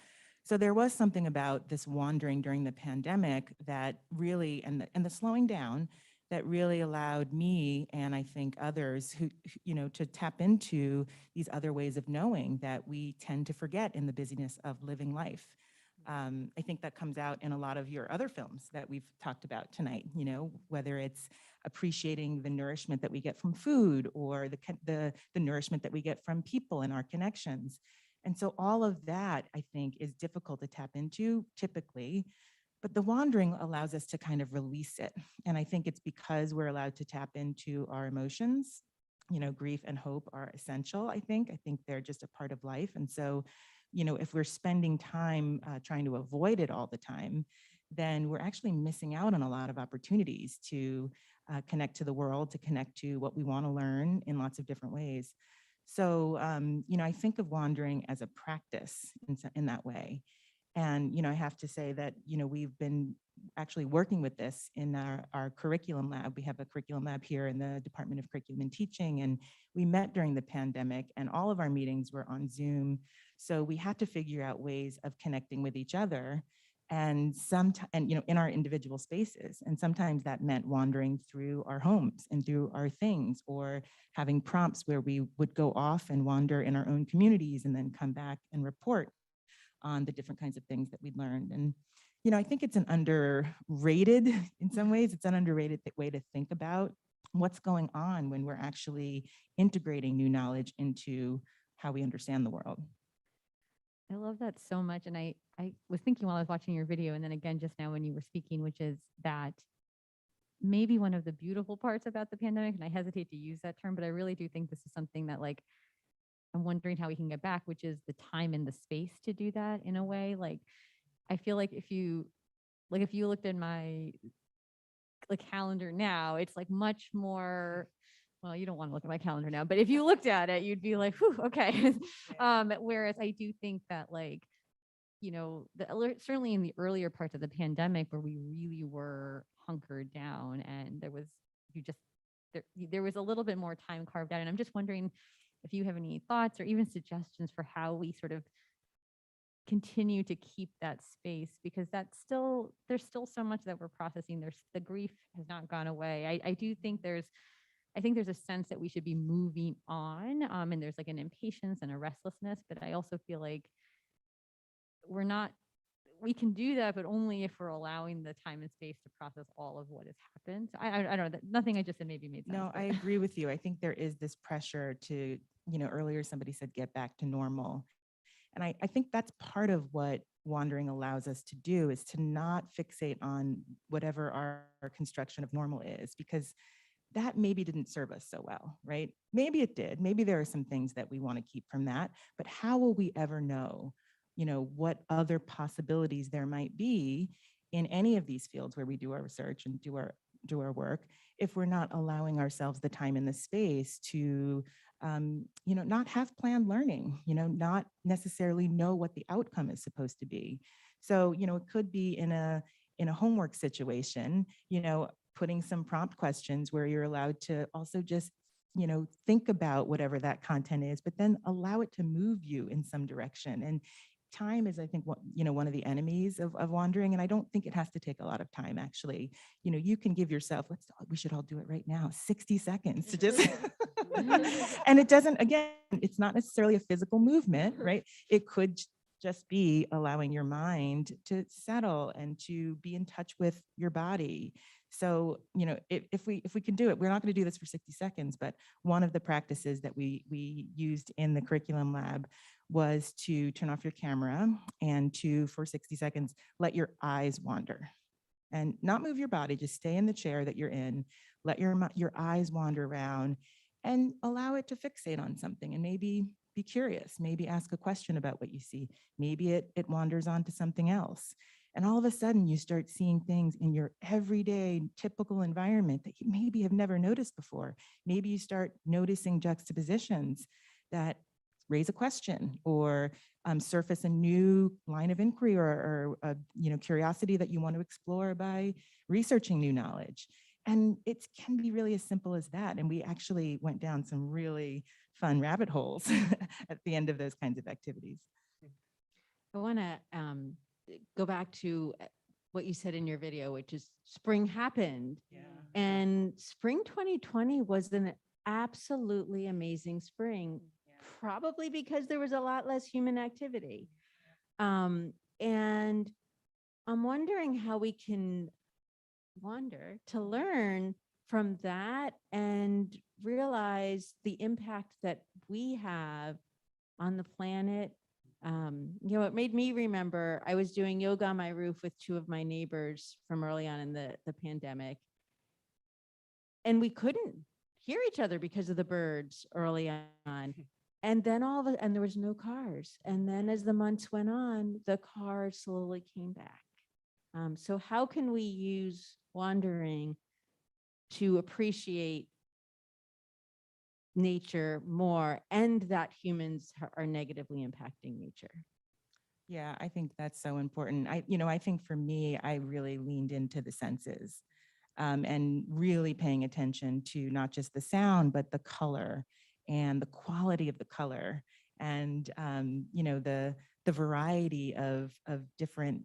So there was something about this wandering during the pandemic that really, and the slowing down, that really allowed me, and I think others who, to tap into these other ways of knowing that we tend to forget in the busyness of living life. I think that comes out in a lot of your other films that we've talked about tonight, whether it's appreciating the nourishment that we get from food or the nourishment that we get from people and our connections. And so all of that, I think, is difficult to tap into typically, but the wandering allows us to kind of release it. And I think it's because we're allowed to tap into our emotions. Grief and hope are essential, I think. I think they're just a part of life. And so, if we're spending time trying to avoid it all the time, then we're actually missing out on a lot of opportunities to connect to the world, to connect to what we want to learn in lots of different ways. So, I think of wandering as a practice in that way. And, I have to say that, we've been actually working with this in our curriculum lab. We have a curriculum lab here in the Department of Curriculum and Teaching, and we met during the pandemic and all of our meetings were on Zoom. So we had to figure out ways of connecting with each other and in our individual spaces. And sometimes that meant wandering through our homes and through our things, or having prompts where we would go off and wander in our own communities and then come back and report on the different kinds of things that we'd learned. And, I think it's an underrated, in some ways, it's an underrated way to think about what's going on when we're actually integrating new knowledge into how we understand the world. I love that so much. And I was thinking while I was watching your video, and then again just now when you were speaking, which is that maybe one of the beautiful parts about the pandemic, and I hesitate to use that term, but I really do think this is something that I'm wondering how we can get back, which is the time and the space to do that in a way. I feel like if you looked at my calendar now, it's much more, well, you don't want to look at my calendar now, but if you looked at it, you'd be like, whew, okay. Whereas I do think that certainly in the earlier parts of the pandemic where we really were hunkered down and there was a little bit more time carved out. And I'm just wondering if you have any thoughts or even suggestions for how we sort of continue to keep that space, because there's still so much that we're processing. The grief has not gone away. I do think there's a sense that we should be moving on, and there's an impatience and a restlessness, but I also feel like we can do that, but only if we're allowing the time and space to process all of what has happened. So I don't know, that nothing I just said maybe made sense. No, I agree with you. I think there is this pressure to, earlier somebody said, get back to normal. And I think that's part of what wandering allows us to do, is to not fixate on whatever our construction of normal is, because that maybe didn't serve us so well, right? Maybe it did. Maybe there are some things that we want to keep from that, but how will we ever know, what other possibilities there might be in any of these fields where we do our research and do our work, if we're not allowing ourselves the time and the space to not have planned learning, not necessarily know what the outcome is supposed to be. So, it could be in a homework situation, putting some prompt questions where you're allowed to also just, think about whatever that content is, but then allow it to move you in some direction. And time is, I think, one of the enemies of wandering. And I don't think it has to take a lot of time, actually. You can give yourself, we should all do it right now, 60 seconds to just And it doesn't, again, it's not necessarily a physical movement, right? It could just be allowing your mind to settle and to be in touch with your body. So, if we can do it, we're not going to do this for 60 seconds, but one of the practices that we used in the curriculum lab was to turn off your camera and to, for 60 seconds, let your eyes wander and not move your body, just stay in the chair that you're in, let your eyes wander around and allow it to fixate on something, and maybe be curious, maybe ask a question about what you see. Maybe it wanders on to something else. And all of a sudden you start seeing things in your everyday typical environment that you maybe have never noticed before. Maybe you start noticing juxtapositions that raise a question or surface a new line of inquiry or curiosity that you want to explore by researching new knowledge. And it can be really as simple as that. And we actually went down some really fun rabbit holes at the end of those kinds of activities. I want to go back to what you said in your video, which is spring happened. Yeah. And spring 2020 was an absolutely amazing spring, probably because there was a lot less human activity. And I'm wondering how we can wander to learn from that and realize the impact that we have on the planet. It made me remember I was doing yoga on my roof with two of my neighbors from early on in the pandemic. And we couldn't hear each other because of the birds early on. And then and there was no cars. And then as the months went on, the cars slowly came back. So how can we use wandering to appreciate nature more and that humans are negatively impacting nature? Yeah, I think that's so important. I think for me, I really leaned into the senses and really paying attention to not just the sound, but the color and the quality of the color and, the variety of different,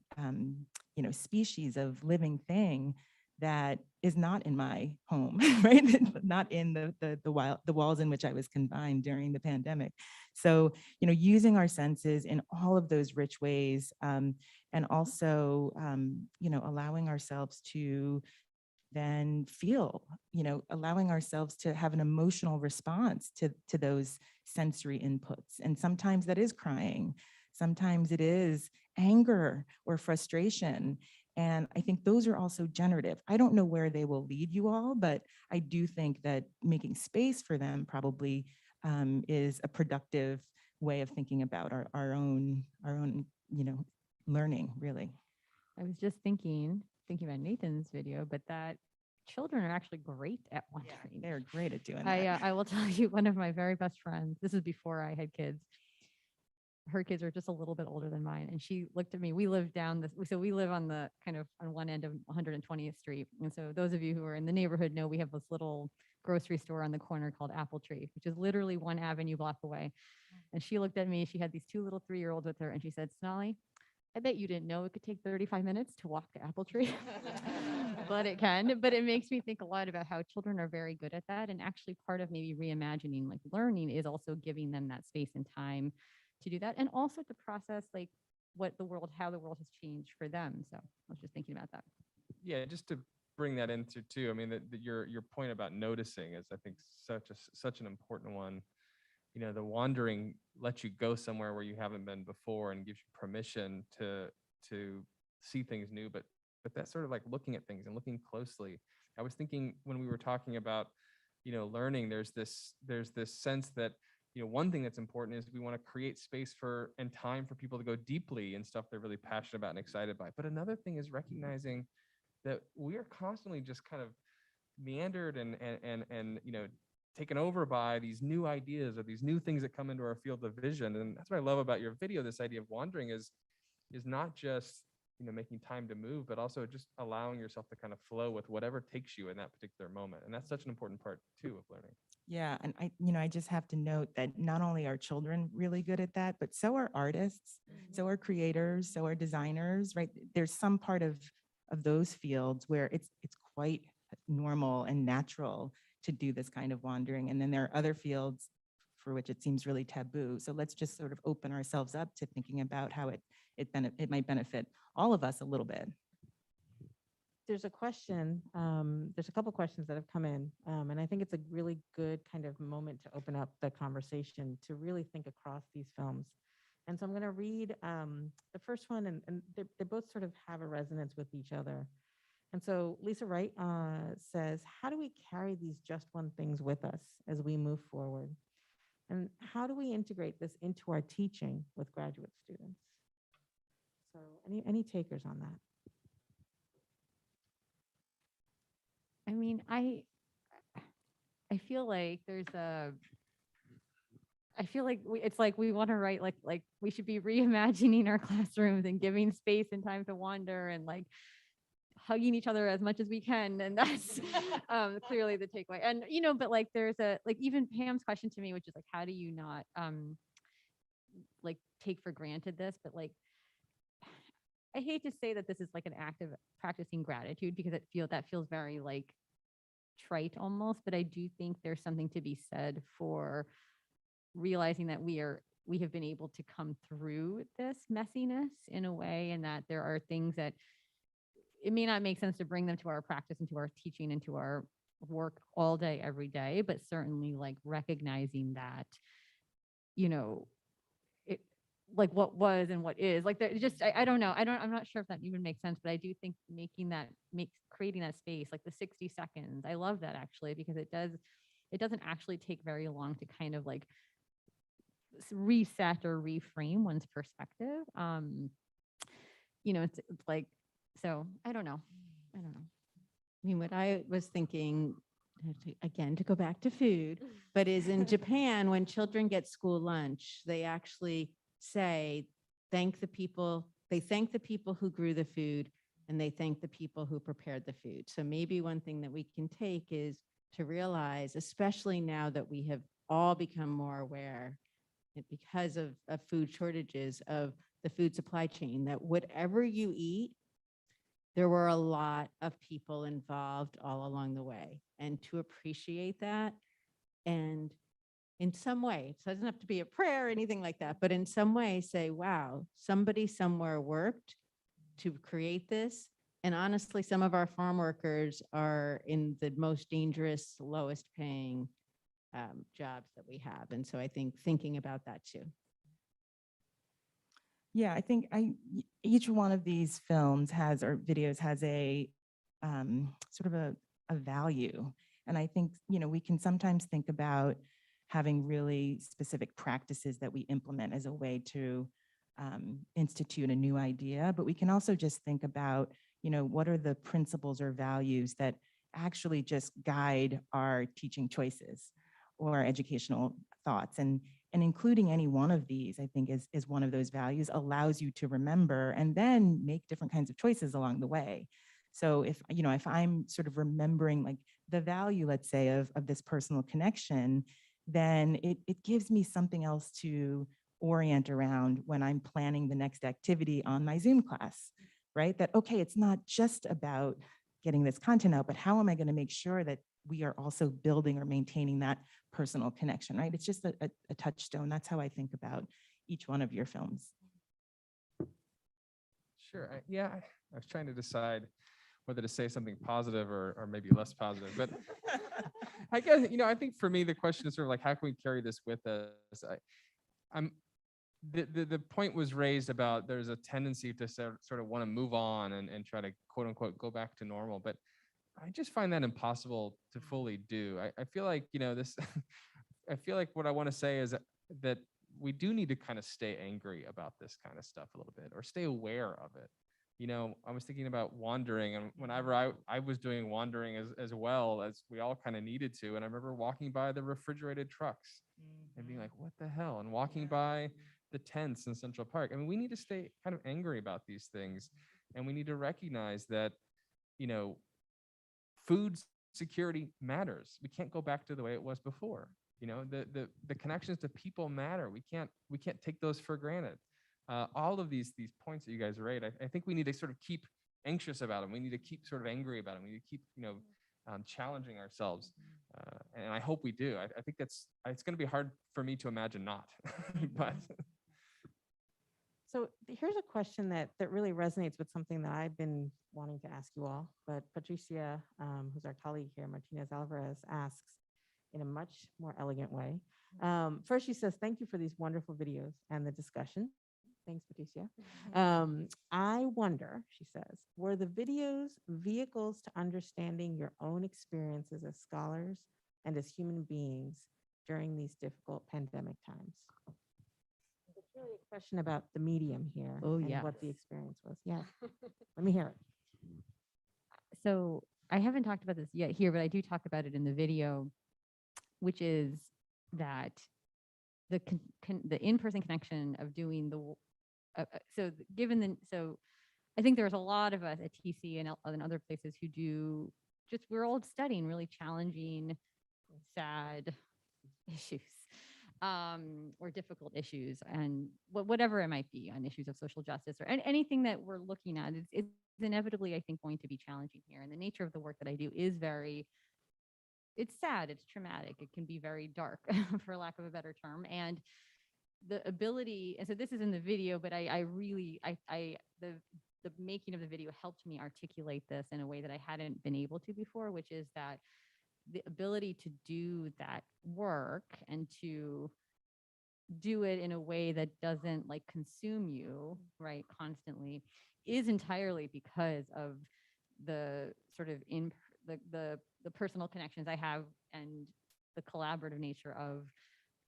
species of living thing that is not in my home, right? Not in the walls in which I was confined during the pandemic. So, using our senses in all of those rich ways, and also, allowing ourselves to then feel, allowing ourselves to have an emotional response to those sensory inputs. And sometimes that is crying. Sometimes it is anger or frustration. And I think those are also generative. I don't know where they will lead you all, but I do think that making space for them probably is a productive way of thinking about our own, learning, really. I was just thinking about Nathan's video, but that children are actually great at wandering. They're great at doing that. I will tell you, one of my very best friends, this is before I had kids. Her kids are just a little bit older than mine. And she looked at me, we live so we live on the kind of on one end of 120th Street. And so those of you who are in the neighborhood know we have this little grocery store on the corner called Apple Tree, which is literally one avenue block away. And she looked at me, she had these two little 3-year-olds with her, and she said, "Sonali, I bet you didn't know it could take 35 minutes to walk to Apple Tree." But it can. But it makes me think a lot about how children are very good at that. And actually part of maybe reimagining like learning is also giving them that space and time to do that. And also to process like how the world has changed for them. So I was just thinking about that. Yeah, just to bring that into too. I mean, your point about noticing is, I think, such an important one. The wandering lets you go somewhere where you haven't been before and gives you permission to see things new. But that's sort of like looking at things and looking closely. I was thinking when we were talking about, learning, there's this sense that, one thing that's important is we want to create space and time for people to go deeply in stuff they're really passionate about and excited by. But another thing is recognizing that we are constantly just kind of meandered and taken over by these new ideas or these new things that come into our field of vision. And that's what I love about your video. This idea of wandering is not just, making time to move, but also just allowing yourself to kind of flow with whatever takes you in that particular moment. And that's such an important part too of learning. Yeah, and I just have to note that not only are children really good at that, but so are artists, so are creators, so are designers, right? There's some part of those fields where it's quite normal and natural to do this kind of wandering. And then there are other fields for which it seems really taboo. So let's just sort of open ourselves up to thinking about how it might benefit all of us a little bit. There's a question, there's a couple questions that have come in, and I think it's a really good kind of moment to open up the conversation to really think across these films. And so I'm going to read the first one, and they both sort of have a resonance with each other. And so Lisa Wright says, how do we carry these just one things with us as we move forward? And how do we integrate this into our teaching with graduate students? So any takers on that? I mean, I feel like it's like we want to write like we should be reimagining our classrooms and giving space and time to wander and like hugging each other as much as we can. And that's clearly the takeaway. And, but like there's like even Pam's question to me, which is like, how do you not like take for granted this? But like, I hate to say that this is like an act of practicing gratitude because that feels very like trite almost, but I do think there's something to be said for realizing that we have been able to come through this messiness in a way, and that there are things that it may not make sense to bring them to our practice and to our teaching and to our work all day, every day, but certainly like recognizing that, it like what was and what is like just I don't know. I'm not sure if that even makes sense, but I do think creating that space, like the 60 seconds. I love that actually, because it doesn't actually take very long to kind of like reset or reframe one's perspective. It's like, so I don't know. I mean, what I was thinking, again, to go back to food, but is in Japan, when children get school lunch, they actually say, they thank the people who grew the food, and they thank the people who prepared the food. So maybe one thing that we can take is to realize, especially now that we have all become more aware because of food shortages, of the food supply chain, that whatever you eat, there were a lot of people involved all along the way, and to appreciate that. And in some way, it doesn't have to be a prayer or anything like that, but in some way say, wow, somebody somewhere worked to create this. And honestly, some of our farm workers are in the most dangerous, lowest paying jobs that we have. And so I think thinking about that too. Yeah, I think each one of these films or videos has a sort of a value. And I think, we can sometimes think about having really specific practices that we implement as a way to institute a new idea. But we can also just think about, what are the principles or values that actually just guide our teaching choices or our educational thoughts. And including any one of these, I think, is one of those values, allows you to remember and then make different kinds of choices along the way. So if I'm sort of remembering like the value, let's say, of this personal connection, then it gives me something else to orient around when I'm planning the next activity on my Zoom class, right? That, okay, it's not just about getting this content out, but how am I going to make sure that we are also building or maintaining that personal connection, right? It's just a touchstone. That's how I think about each one of your films. Sure. I was trying to decide whether to say something positive or maybe less positive, but I guess, I think for me, the question is sort of like, how can we carry this with us? The point was raised about there's a tendency to sort of want to move on and try to quote unquote go back to normal, but I just find that impossible to fully do. I feel like, I feel like what I want to say is that we do need to kind of stay angry about this kind of stuff a little bit, or stay aware of it. I was thinking about wandering, and whenever I was doing wandering as well, as we all kind of needed to. And I remember walking by the refrigerated trucks and being like, what the hell? And walking by the tents in Central Park. I mean, we need to stay kind of angry about these things. And we need to recognize that, food security matters. We can't go back to the way it was before. The connections to people matter. We can't take those for granted. All of these points that you guys raised, I think we need to sort of keep anxious about them. We need to keep sort of angry about them. We need to keep, challenging ourselves. And I hope we do. I think it's going to be hard for me to imagine not, but So here's a question that really resonates with something that I've been wanting to ask you all, but Patricia, who's our colleague here, Martinez Alvarez, asks in a much more elegant way. First, she says, thank you for these wonderful videos and the discussion. Thanks, Patricia. I wonder, she says, were the videos vehicles to understanding your own experiences as scholars and as human beings during these difficult pandemic times? It's really a question about the medium here and what the experience was. Yeah, let me hear it. So I haven't talked about this yet here, but I do talk about it in the video, which is that the in-person connection of doing the so I think there's a lot of us at TC and other places who do we're all studying really challenging, sad issues, or difficult issues, and whatever it might be, on issues of social justice or anything that we're looking at. It's inevitably, I think, going to be challenging here. And the nature of the work that I do is it's sad, it's traumatic, it can be very dark, for lack of a better term. And the ability, and so this is in the video, but the making of the video helped me articulate this in a way that I hadn't been able to before, which is that the ability to do that work and to do it in a way that doesn't like consume you, right, constantly, is entirely because of the sort of the personal connections I have and the collaborative nature of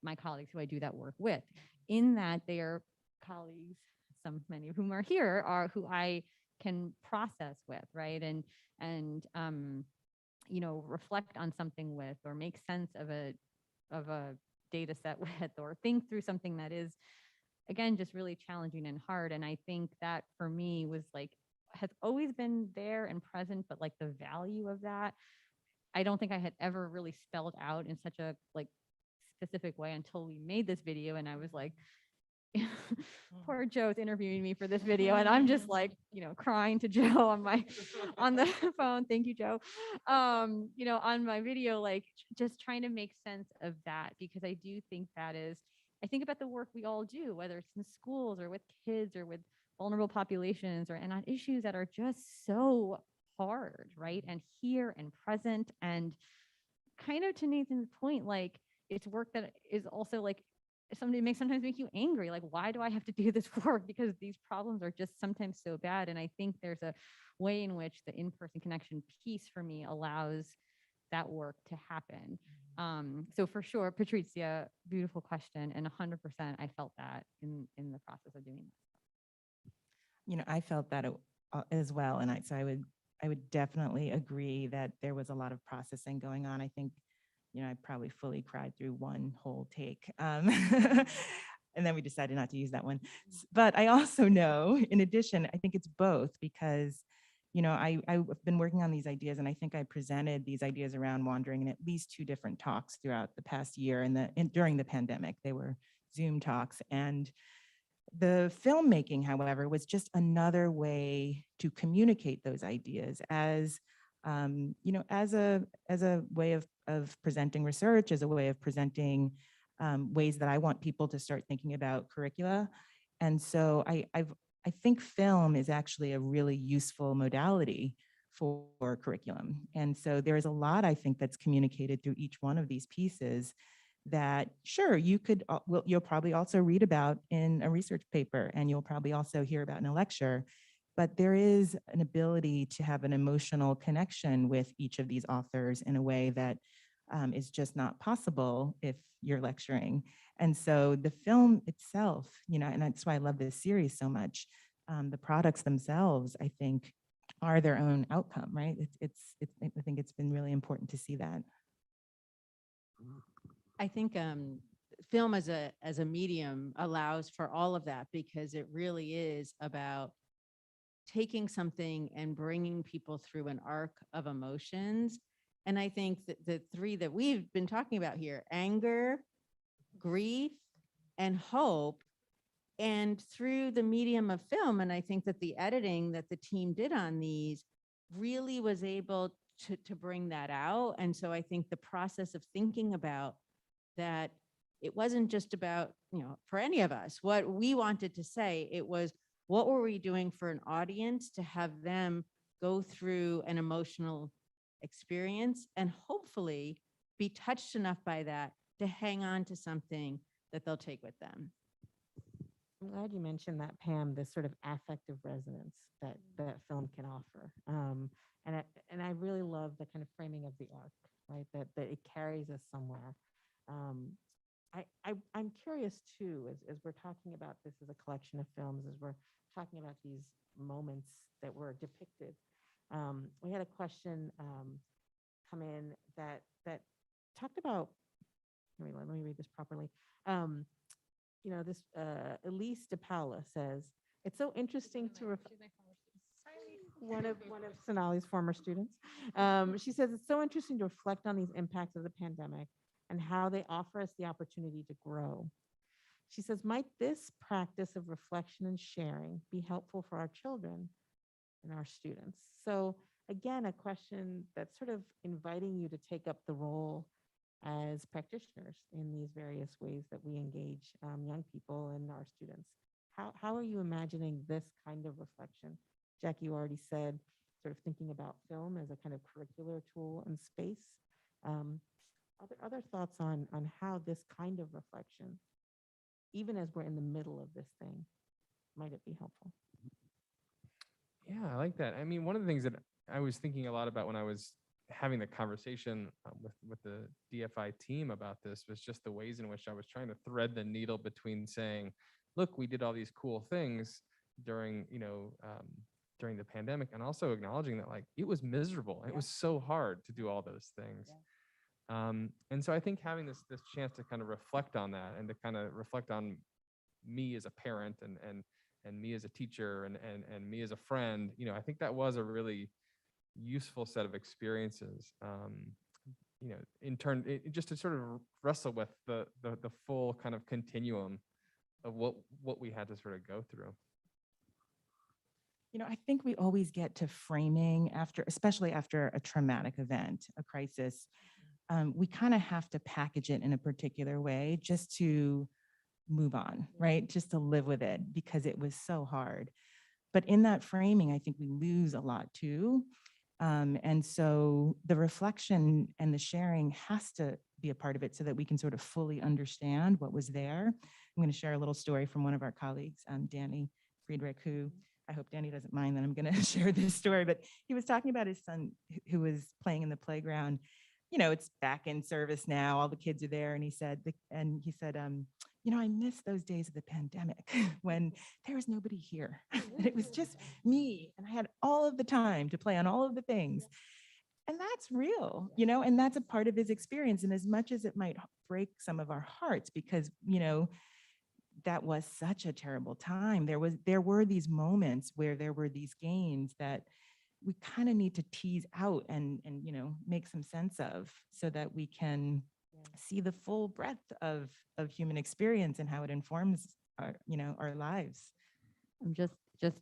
my colleagues who I do that work with, in that they are colleagues, many of whom are here, are who I can process with, right, and reflect on something with, or make sense of a data set with, or think through something that is, again, just really challenging and hard. And I think that for me has always been there and present, but like the value of that, I don't think I had ever really spelled out in such a specific way until we made this video. And I was like, poor Joe's interviewing me for this video, and I'm just crying to Joe on the phone. Thank you, Joe. On my video, just trying to make sense of that, because I do think I think about the work we all do, whether it's in schools or with kids or with vulnerable populations, and on issues that are just so hard, right? And here and present, and kind of to Nathan's point, it's work that is also sometimes make you angry. Why do I have to do this work? Because these problems are just sometimes so bad. And I think there's a way in which the in-person connection piece for me allows that work to happen. So for sure, Patricia, beautiful question. And 100% I felt that in the process of doing this. I felt that as well. And I would definitely agree that there was a lot of processing going on. I think I probably fully cried through one whole take. And then we decided not to use that one. But I also know, in addition, I think it's both, because, I've been working on these ideas, and I think I presented these ideas around wandering in at least 2 different talks throughout the past year and during the pandemic. They were Zoom talks. And the filmmaking, however, was just another way to communicate those ideas as as a way of presenting research, as a way of presenting ways that I want people to start thinking about curricula. And so I think film is actually a really useful modality for curriculum. And so there is a lot, I think, that's communicated through each one of these pieces that, sure, you'll probably also read about in a research paper, and you'll probably also hear about in a lecture. But there is an ability to have an emotional connection with each of these authors in a way that is just not possible if you're lecturing. And so the film itself, and that's why I love this series so much. The products themselves, I think, are their own outcome, right? I think it's been really important to see that. I think film as a medium allows for all of that, because it really is about taking something and bringing people through an arc of emotions. And I think that the 3 that we've been talking about here, anger, grief, and hope, and through the medium of film, and I think that the editing that the team did on these really was able to bring that out. And so I think the process of thinking about that, it wasn't just about, for any of us, what we wanted to say, it was, what were we doing for an audience to have them go through an emotional experience and hopefully be touched enough by that to hang on to something that they'll take with them. I'm glad you mentioned that, Pam, this sort of affective resonance that film can offer. And I really love the kind of framing of the arc, right? That it carries us somewhere. I'm curious too, as we're talking about this as a collection of films, as we're talking about these moments that were depicted. We had a question come in that talked about, let me read this properly. This Elise de Paula says, it's so interesting to one of Sonali's former students. She says, it's so interesting to reflect on these impacts of the pandemic and how they offer us the opportunity to grow. She says, might this practice of reflection and sharing be helpful for our children and our students? So again, a question that's sort of inviting you to take up the role as practitioners in these various ways that we engage young people and our students. How are you imagining this kind of reflection? Jackie, you already said sort of thinking about film as a kind of curricular tool and space. Are there other thoughts on how this kind of reflection, even as we're in the middle of this thing, might it be helpful? Yeah, I like that. I mean, one of the things that I was thinking a lot about when I was having the conversation with the DFI team about this was just the ways in which I was trying to thread the needle between saying, look, we did all these cool things during, during the pandemic, and also acknowledging that like it was miserable. It was so hard to do all those things. And so I think having this chance to kind of reflect on that and to kind of reflect on me as a parent and me as a teacher and me as a friend, I think that was a really useful set of experiences, in turn, just to sort of wrestle with the full kind of continuum of what we had to sort of go through. I think we always get to framing especially after a traumatic event, a crisis. We kind of have to package it in a particular way just to move on, right? Just to live with it because it was so hard. But in that framing, I think we lose a lot too. And so the reflection and the sharing has to be a part of it so that we can sort of fully understand what was there. I'm going to share a little story from one of our colleagues, Danny Friedrich, who I hope Danny doesn't mind that I'm going to share this story, but he was talking about his son who was playing in the playground. It's back in service now. All the kids are there. And he said, I miss those days of the pandemic when there was nobody here. And it was just me. And I had all of the time to play on all of the things. And that's real, and that's a part of his experience. And as much as it might break some of our hearts because, that was such a terrible time. There were these moments where there were these gains that we kind of need to tease out and make some sense of so that we can see the full breadth of human experience and how it informs our lives. I'm just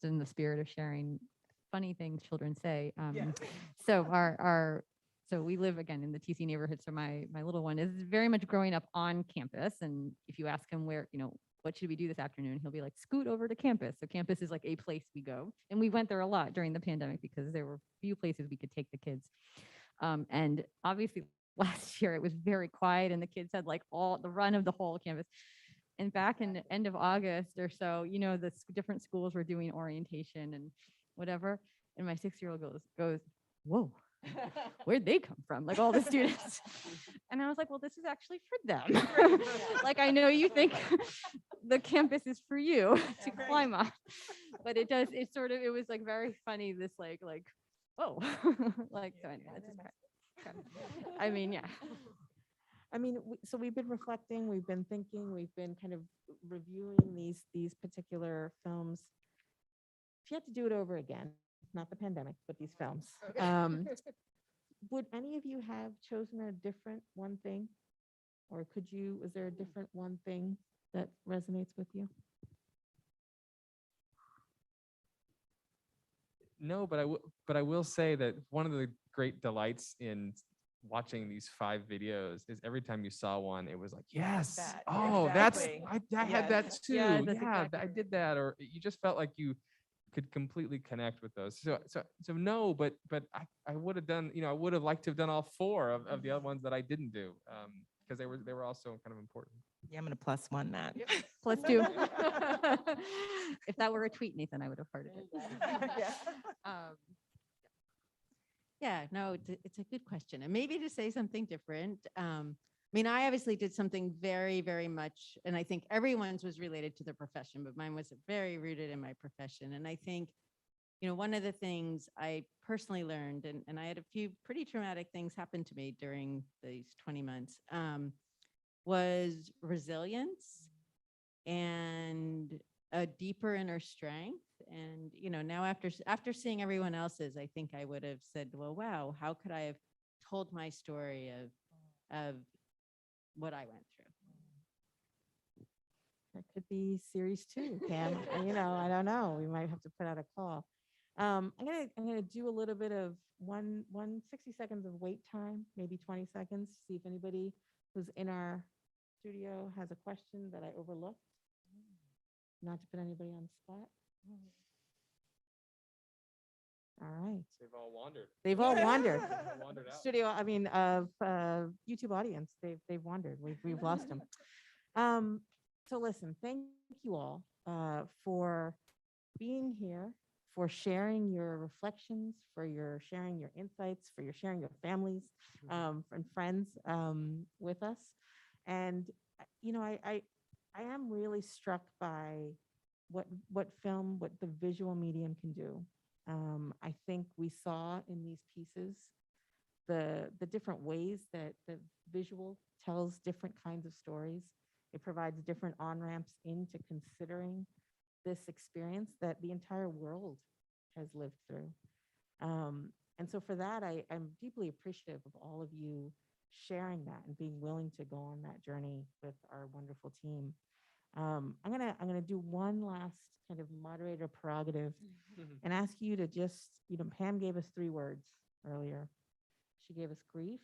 in the spirit of sharing funny things children say. Yeah. So so we live again in the TC neighborhood. So my little one is very much growing up on campus. And if you ask him where, what should we do this afternoon? He'll be like, scoot over to campus. So campus is like a place we go. And we went there a lot during the pandemic because there were few places we could take the kids. And obviously last year it was very quiet and the kids had like all the run of the whole campus. And back in the end of August or so, the different schools were doing orientation and whatever. And my 6-year-old goes, whoa, where'd they come from? Like all the students. And I was like, well, this is actually for them. Like, I know you think the campus is for you to climb up, but it was like very funny. This like, oh, like, so anyway, that's just I mean, yeah. I mean, so we've been reflecting, we've been thinking, we've been kind of reviewing these particular films. If you had to do it over again, not the pandemic, but these films, would any of you have chosen a different one thing? Or is there a different one thing that resonates with you? No, but I will say that one of the great delights in watching these 5 videos is every time you saw one, it was like, yes, that, oh, exactly. I had that too. Yes, that's Yeah, exactly I did that. Or you just felt like you could completely connect with those. So no, but I would have done, I would have liked to have done all 4 of the other ones that I didn't do, because they were also kind of important. Yeah, I'm gonna +1 that. +2. If that were a tweet, Nathan, I would have hearted it. Um, Yeah, no, it's a good question. And maybe to say something different, I mean, I obviously did something very, very much, and I think everyone's was related to their profession, but mine was very rooted in my profession. And I think, one of the things I personally learned, and I had a few pretty traumatic things happen to me during these 20 months, was resilience and a deeper inner strength. And, now after seeing everyone else's, I think I would have said, well, wow, how could I have told my story of what I went through? That could be series 2, Pam. I don't know. We might have to put out a call. I'm gonna do a little bit of 60 seconds of wait time, maybe 20 seconds, see if anybody who's in our studio has a question that I overlooked. Not to put anybody on the spot. All right. They've all wandered. They've all wandered. They've wandered out. Studio, I mean, of YouTube audience, they've wandered. We've lost them. So listen, thank you all for being here, for sharing your reflections, for your sharing your insights, for your sharing your families and friends with us. And I am really struck by what the visual medium can do. I think we saw in these pieces the different ways that the visual tells different kinds of stories. It provides different on-ramps into considering this experience that the entire world has lived through. And so for that, I'm deeply appreciative of all of you sharing that and being willing to go on that journey with our wonderful team. I'm gonna do one last kind of moderator prerogative and ask you to just, Pam gave us 3 words earlier. She gave us grief.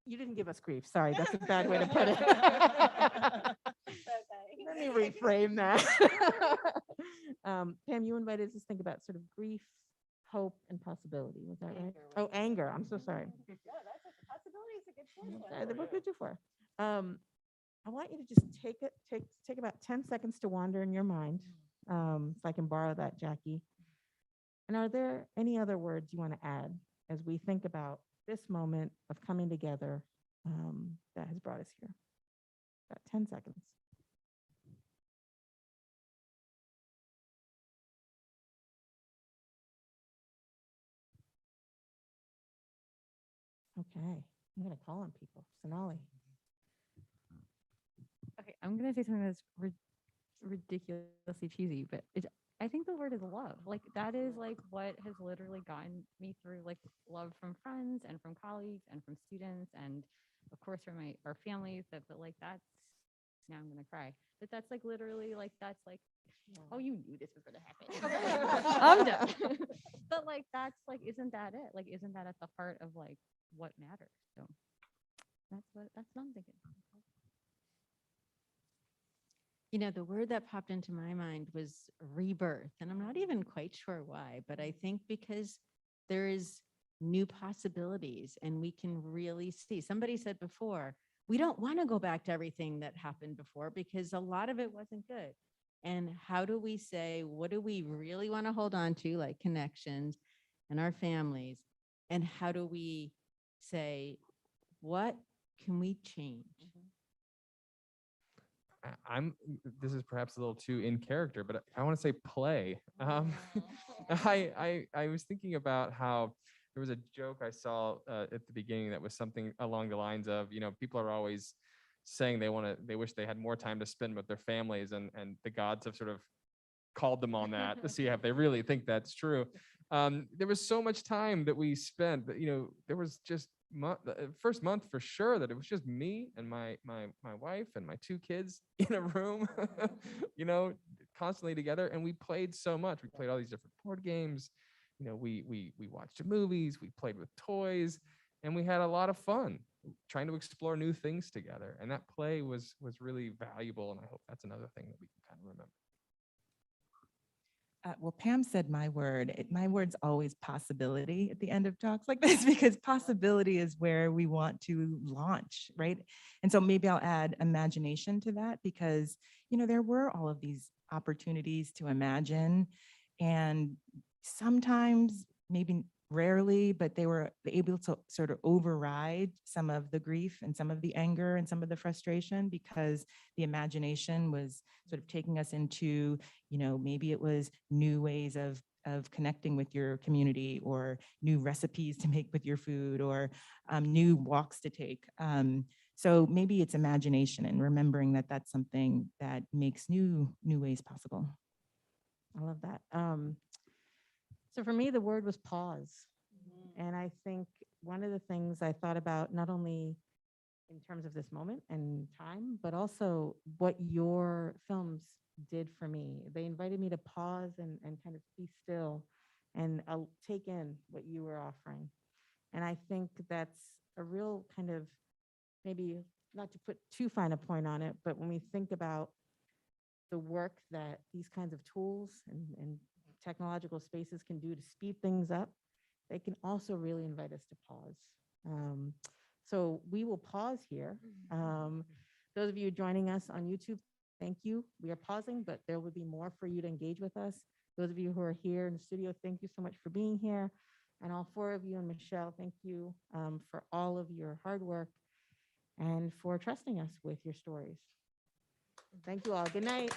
You didn't give us grief. Sorry, that's a bad way to put it. Let me reframe that. Pam, you invited us to think about sort of grief, hope, and possibility. Was that right? Oh, anger. I'm so sorry. Yeah, that's a possibility. It's a good What could you for? I want you to just take about 10 seconds to wander in your mind. If I can borrow that, Jackie. And are there any other words you want to add as we think about this moment of coming together that has brought us here? About 10 seconds. Okay, I'm gonna call on people. Sonali. Okay, I'm gonna say something that's ridiculously cheesy, but I think the word is love. Like that is like what has literally gotten me through, like love from friends and from colleagues and from students and of course from our families. But like that's, now I'm gonna cry. But that's like literally like that's like, oh, you knew this was gonna happen. I'm done. But like that's like, isn't that it? Like isn't that at the heart of like what matters? So that's what I'm thinking. The word that popped into my mind was rebirth. And I'm not even quite sure why, but I think because there is new possibilities and we can really see. Somebody said before, we don't want to go back to everything that happened before because a lot of it wasn't good. And how do we say, what do we really want to hold on to, like connections and our families? And how do we say, what can we change? This is perhaps a little too in character, but I want to say play. I was thinking about how there was a joke I saw at the beginning that was something along the lines of, people are always saying they wish they had more time to spend with their families, and the gods have sort of called them on that to see if they really think that's true. There was so much time that we spent that, there was just first month for sure that it was just me and my wife and my 2 kids in a room, constantly together. And we played so much. We played all these different board games. we watched movies, we played with toys, and we had a lot of fun trying to explore new things together. And that play was really valuable. And I hope that's another thing that we can kind of remember. Well, Pam said my word. My word's always possibility at the end of talks like this, because possibility is where we want to launch, right? And so maybe I'll add imagination to that, because, there were all of these opportunities to imagine, and sometimes, maybe rarely, but they were able to sort of override some of the grief and some of the anger and some of the frustration, because the imagination was sort of taking us into, maybe it was new ways of connecting with your community, or new recipes to make with your food, or new walks to take. So maybe it's imagination, and remembering that that's something that makes new ways possible. I love that. So for me, the word was pause. And I think one of the things I thought about, not only in terms of this moment and time, but also what your films did for me. They invited me to pause and kind of be still and take in what you were offering. And I think that's a real kind of, maybe not to put too fine a point on it, but when we think about the work that these kinds of tools and technological spaces can do to speed things up, they can also really invite us to pause. So we will pause here. Those of you joining us on YouTube, thank you. We are pausing, but there will be more for you to engage with us. Those of you who are here in the studio, thank you so much for being here. And all four of you, and Michelle, thank you for all of your hard work and for trusting us with your stories. Thank you all. Good night.